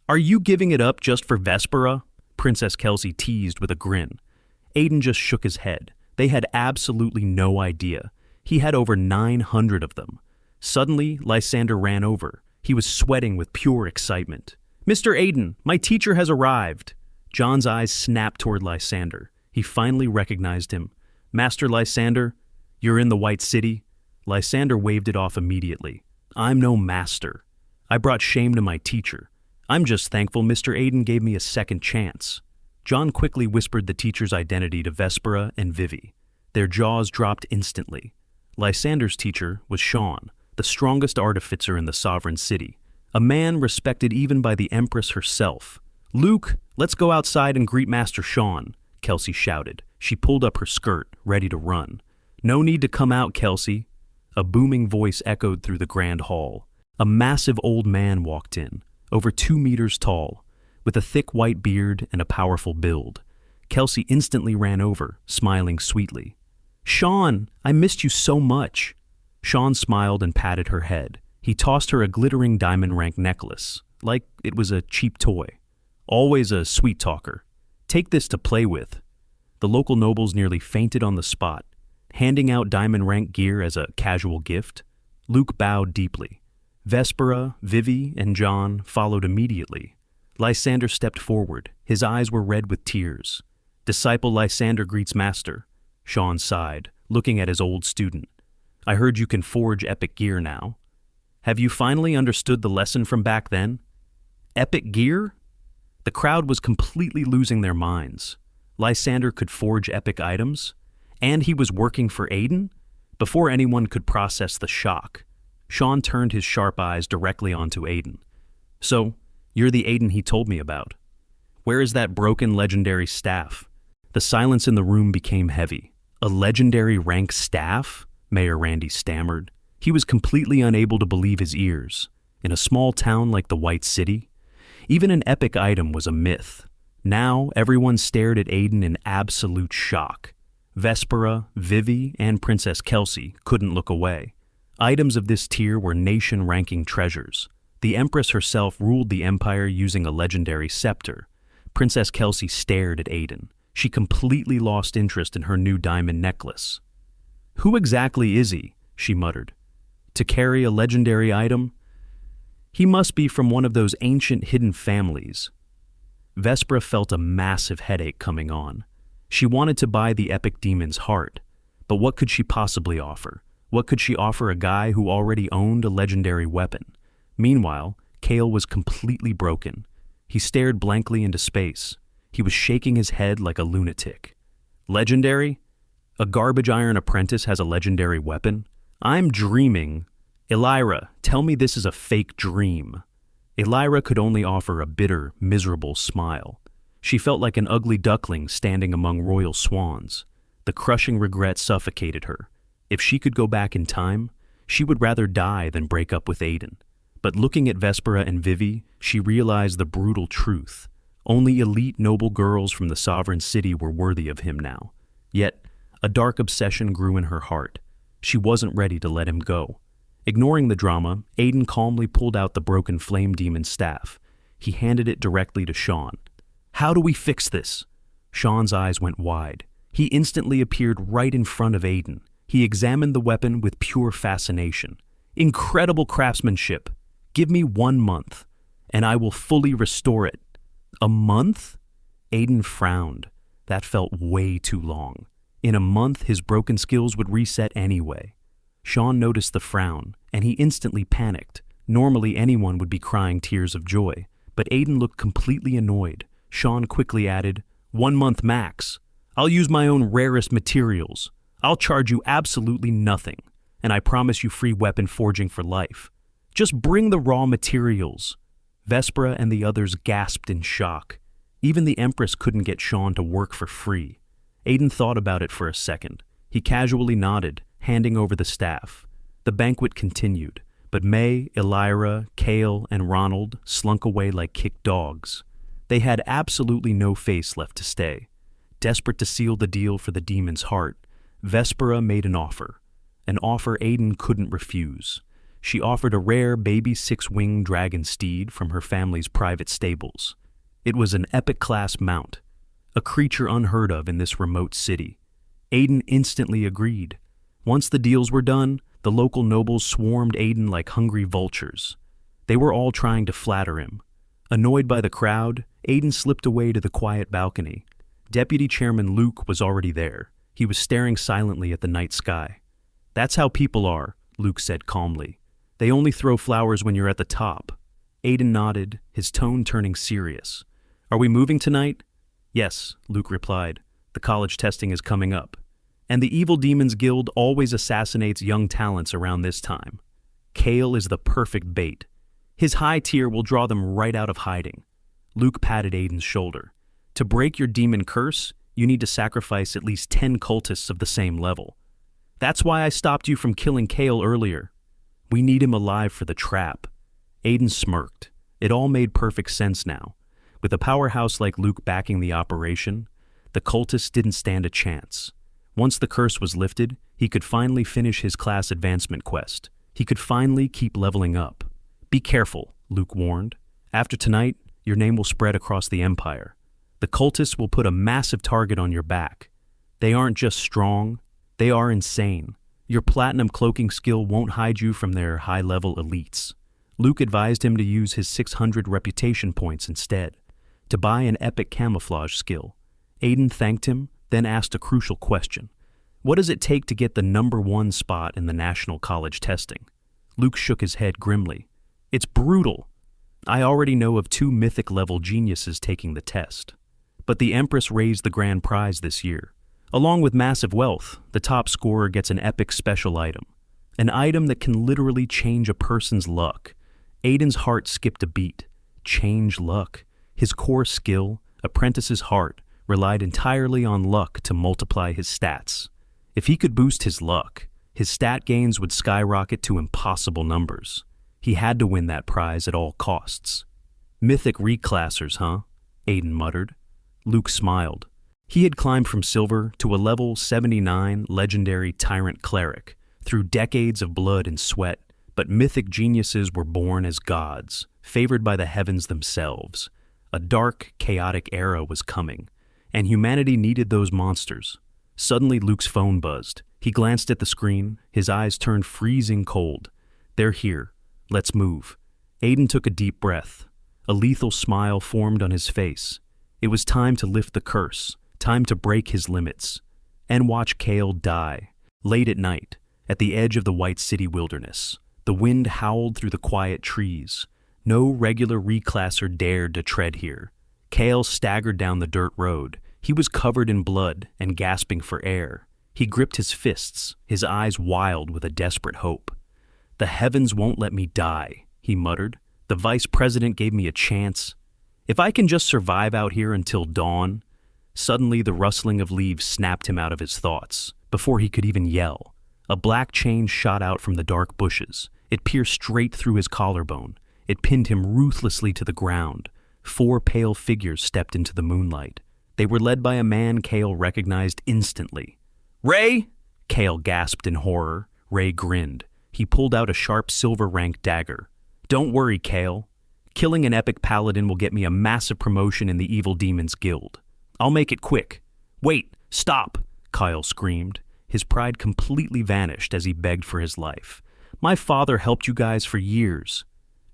Are you giving it up just for Vespera? Princess Kelsey teased with a grin. Aiden just shook his head. They had absolutely no idea. He had over 900 of them. Suddenly, Lysander ran over. He was sweating with pure excitement. Mr. Aiden, my teacher has arrived. John's eyes snapped toward Lysander. He finally recognized him. Master Lysander, you're in the White City? Lysander waved it off immediately. I'm no master. I brought shame to my teacher. I'm just thankful Mr. Aiden gave me a second chance. John quickly whispered the teacher's identity to Vespera and Vivi. Their jaws dropped instantly. Lysander's teacher was Sean, the strongest artificer in the Sovereign City, a man respected even by the Empress herself. Luke, let's go outside and greet Master Sean, Kelsey shouted. She pulled up her skirt, ready to run. No need to come out, Kelsey. A booming voice echoed through the grand hall. A massive old man walked in, over 2 meters tall, with a thick white beard and a powerful build. Kelsey instantly ran over, smiling sweetly. Sean, I missed you so much. Sean smiled and patted her head. He tossed her a glittering diamond rank necklace, like it was a cheap toy. Always a sweet talker. Take this to play with. The local nobles nearly fainted on the spot, handing out diamond rank gear as a casual gift. Luke bowed deeply. Vespera, Vivi, and John followed immediately. Lysander stepped forward. His eyes were red with tears. Disciple Lysander greets master. Sean sighed, looking at his old student. I heard you can forge epic gear now. Have you finally understood the lesson from back then? Epic gear? The crowd was completely losing their minds. Lysander could forge epic items? And he was working for Aiden? Before anyone could process the shock, Sean turned his sharp eyes directly onto Aiden. So, you're the Aiden he told me about. Where is that broken legendary staff? The silence in the room became heavy. A legendary rank staff? Mayor Randy stammered. He was completely unable to believe his ears. In a small town like the White City, even an epic item was a myth. Now, everyone stared at Aiden in absolute shock. Vespera, Vivi, and Princess Kelsey couldn't look away. Items of this tier were nation-ranking treasures. The Empress herself ruled the Empire using a legendary scepter. Princess Kelsey stared at Aiden. She completely lost interest in her new diamond necklace. "Who exactly is he?" she muttered. "To carry a legendary item? He must be from one of those ancient hidden families." Vespera felt a massive headache coming on. She wanted to buy the epic demon's heart, but what could she possibly offer? What could she offer a guy who already owned a legendary weapon? Meanwhile, Kale was completely broken. He stared blankly into space. He was shaking his head like a lunatic. "Legendary? A garbage iron apprentice has a legendary weapon? I'm dreaming. Elira, tell me this is a fake dream." Elira could only offer a bitter, miserable smile. She felt like an ugly duckling standing among royal swans. The crushing regret suffocated her. If she could go back in time, she would rather die than break up with Aiden. But looking at Vespera and Vivi, she realized the brutal truth. Only elite noble girls from the sovereign city were worthy of him now. Yet, a dark obsession grew in her heart. She wasn't ready to let him go. Ignoring the drama, Aiden calmly pulled out the broken flame demon staff. He handed it directly to Sean. "How do we fix this?" Sean's eyes went wide. He instantly appeared right in front of Aiden. He examined the weapon with pure fascination. "Incredible craftsmanship. Give me 1 month, and I will fully restore it." "A month?" Aiden frowned. That felt way too long. In a month, his broken skills would reset anyway. Sean noticed the frown, and he instantly panicked. Normally, anyone would be crying tears of joy, but Aiden looked completely annoyed. Sean quickly added, 1 month max. I'll use my own rarest materials. I'll charge you absolutely nothing, and I promise you free weapon forging for life. Just bring the raw materials." Vespera and the others gasped in shock. Even the Empress couldn't get Sean to work for free. Aiden thought about it for a second. He casually nodded, handing over the staff. The banquet continued, but May, Elira, Kale, and Ronald slunk away like kicked dogs. They had absolutely no face left to stay. Desperate to seal the deal for the demon's heart, Vespera made an offer Aiden couldn't refuse. She offered a rare baby 6-winged dragon steed from her family's private stables. It was an epic-class mount, a creature unheard of in this remote city. Aiden instantly agreed. Once the deals were done, the local nobles swarmed Aiden like hungry vultures. They were all trying to flatter him. Annoyed by the crowd, Aiden slipped away to the quiet balcony. Deputy Chairman Luke was already there. He was staring silently at the night sky. "That's how people are," Luke said calmly. "They only throw flowers when you're at the top." Aiden nodded, his tone turning serious. "Are we moving tonight?" "Yes," Luke replied. "The college testing is coming up. And the Evil Demons Guild always assassinates young talents around this time. Kale is the perfect bait. His high tier will draw them right out of hiding." Luke patted Aiden's shoulder. "To break your demon curse, you need to sacrifice at least 10 cultists of the same level. That's why I stopped you from killing Kale earlier. We need him alive for the trap." Aiden smirked. It all made perfect sense now. With a powerhouse like Luke backing the operation, the cultists didn't stand a chance. Once the curse was lifted, he could finally finish his class advancement quest. He could finally keep leveling up. "Be careful," Luke warned. "After tonight, your name will spread across the Empire. The cultists will put a massive target on your back. They aren't just strong, they are insane. Your platinum cloaking skill won't hide you from their high-level elites." Luke advised him to use his 600 reputation points instead, to buy an epic camouflage skill. Aiden thanked him, then asked a crucial question. "What does it take to get the #1 spot in the national college testing?" Luke shook his head grimly. "It's brutal. I already know of 2 mythic-level geniuses taking the test. But the Empress raised the grand prize this year. Along with massive wealth, the top scorer gets an epic special item. An item that can literally change a person's luck. Aiden's heart skipped a beat. Change luck. His core skill, Apprentice's heart, relied entirely on luck to multiply his stats. If he could boost his luck, his stat gains would skyrocket to impossible numbers. He had to win that prize at all costs. Mythic reclassers, huh? Aiden muttered. Luke smiled. He had climbed from silver to a level 79 legendary tyrant cleric through decades of blood and sweat, but mythic geniuses were born as gods, favored by the heavens themselves. A dark, chaotic era was coming, and humanity needed those monsters. Suddenly, Luke's phone buzzed. He glanced at the screen, his eyes turned freezing cold. They're here. Let's move. Aiden took a deep breath. A lethal smile formed on his face. It was time to lift the curse, time to break his limits, and watch Kale die. Late at night, at the edge of the White City wilderness, the wind howled through the quiet trees. No regular reclasser dared to tread here. Kale staggered down the dirt road. He was covered in blood and gasping for air. He gripped his fists, his eyes wild with a desperate hope. "The heavens won't let me die," he muttered. "The vice president gave me a chance. If I can just survive out here until dawn." Suddenly, the rustling of leaves snapped him out of his thoughts. Before he could even yell, a black chain shot out from the dark bushes. It pierced straight through his collarbone. It pinned him ruthlessly to the ground. 4 pale figures stepped into the moonlight. They were led by a man Kale recognized instantly. "Ray!" Kale gasped in horror. Ray grinned. He pulled out a sharp silver-ranked dagger. "Don't worry, Kale. Killing an epic paladin will get me a massive promotion in the Evil Demons Guild. I'll make it quick." "Wait, stop!" Kyle screamed. His pride completely vanished as he begged for his life. "My father helped you guys for years.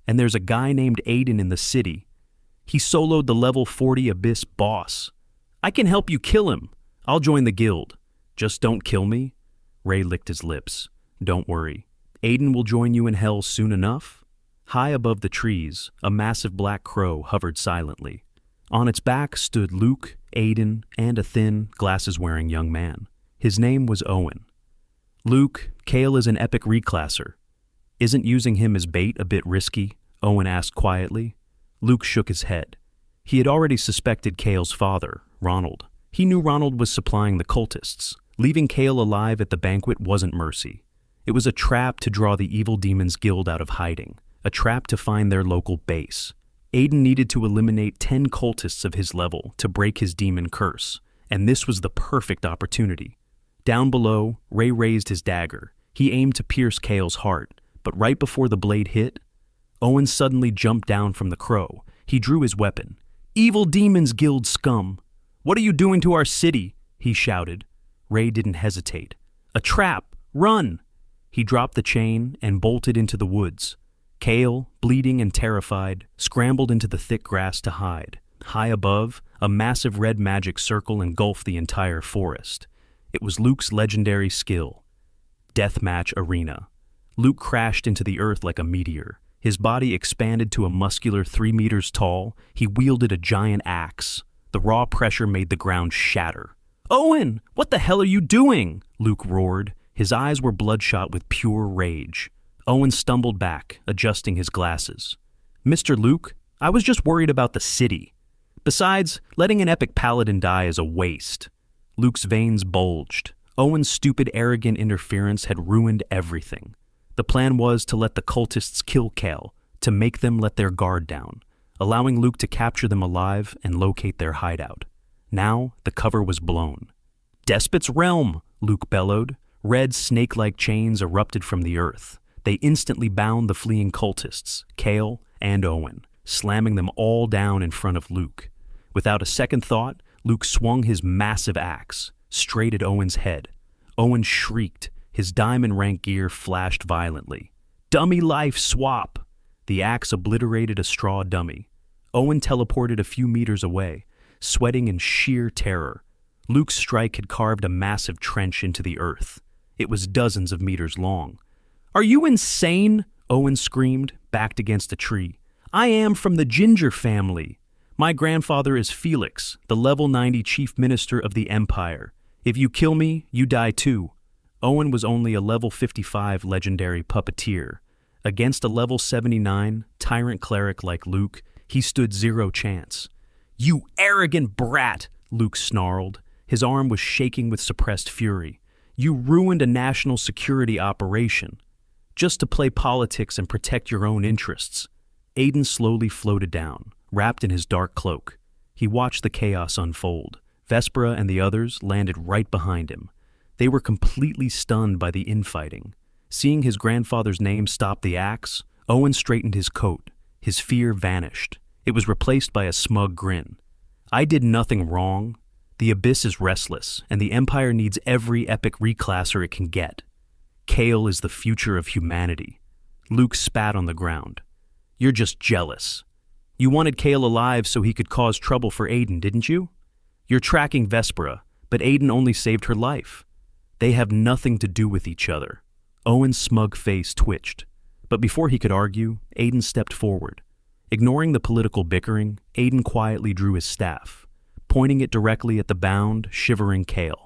And there's a guy named Aiden in the city. He soloed the level 40 Abyss boss. I can help you kill him. I'll join the guild. Just don't kill me." Ray licked his lips. "Don't worry. Aiden will join you in hell soon enough." High above the trees, a massive black crow hovered silently. On its back stood Luke, Aiden, and a thin, glasses-wearing young man. His name was Owen. "Luke, Kale is an epic reclasser. Isn't using him as bait a bit risky?" Owen asked quietly. Luke shook his head. He had already suspected Kale's father, Ronald. He knew Ronald was supplying the cultists. Leaving Kale alive at the banquet wasn't mercy. It was a trap to draw the Evil Demons Guild out of hiding, a trap to find their local base. Aiden needed to eliminate 10 cultists of his level to break his demon curse, and this was the perfect opportunity. Down below, Ray raised his dagger. He aimed to pierce Kale's heart, but right before the blade hit, Owen suddenly jumped down from the crow. He drew his weapon. "Evil Demons Guild scum! What are you doing to our city?" he shouted. Ray didn't hesitate. "A trap! Run!" He dropped the chain and bolted into the woods. Kale, bleeding and terrified, scrambled into the thick grass to hide. High above, a massive red magic circle engulfed the entire forest. It was Luke's legendary skill. Deathmatch Arena. Luke crashed into the earth like a meteor. His body expanded to a muscular 3 meters tall. He wielded a giant axe. The raw pressure made the ground shatter. "Owen, what the hell are you doing?" Luke roared. His eyes were bloodshot with pure rage. Owen stumbled back, adjusting his glasses. "Mr. Luke, I was just worried about the city. Besides, letting an epic paladin die is a waste." Luke's veins bulged. Owen's stupid, arrogant interference had ruined everything. The plan was to let the cultists kill Kale, to make them let their guard down, allowing Luke to capture them alive and locate their hideout. Now, the cover was blown. "Despot's realm!" Luke bellowed. Red, snake-like chains erupted from the earth. They instantly bound the fleeing cultists, Kale and Owen, slamming them all down in front of Luke. Without a second thought, Luke swung his massive axe straight at Owen's head. Owen shrieked. His diamond rank gear flashed violently. "Dummy life swap!" The axe obliterated a straw dummy. Owen teleported a few meters away, sweating in sheer terror. Luke's strike had carved a massive trench into the earth. It was dozens of meters long. "Are you insane?" Owen screamed, backed against a tree. "I am from the Ginger family. My grandfather is Felix, the level 90 chief minister of the Empire. If you kill me, you die too. Owen was only a level 55 legendary puppeteer. Against a level 79 tyrant cleric like Luke, he stood zero chance. You arrogant brat, Luke snarled. His arm was shaking with suppressed fury. You ruined a national security operation. Just to play politics and protect your own interests. Aiden slowly floated down, wrapped in his dark cloak. He watched the chaos unfold. Vespera and the others landed right behind him. They were completely stunned by the infighting. Seeing his grandfather's name stop the axe, Owen straightened his coat. His fear vanished. It was replaced by a smug grin. I did nothing wrong. The Abyss is restless, and the Empire needs every epic reclasser it can get. Kale is the future of humanity. Luke spat on the ground. You're just jealous. You wanted Kale alive so he could cause trouble for Aiden, didn't you? You're tracking Vespera, but Aiden only saved her life. They have nothing to do with each other. Owen's smug face twitched. But before he could argue, Aiden stepped forward. Ignoring the political bickering, Aiden quietly drew his staff, pointing it directly at the bound, shivering Kale.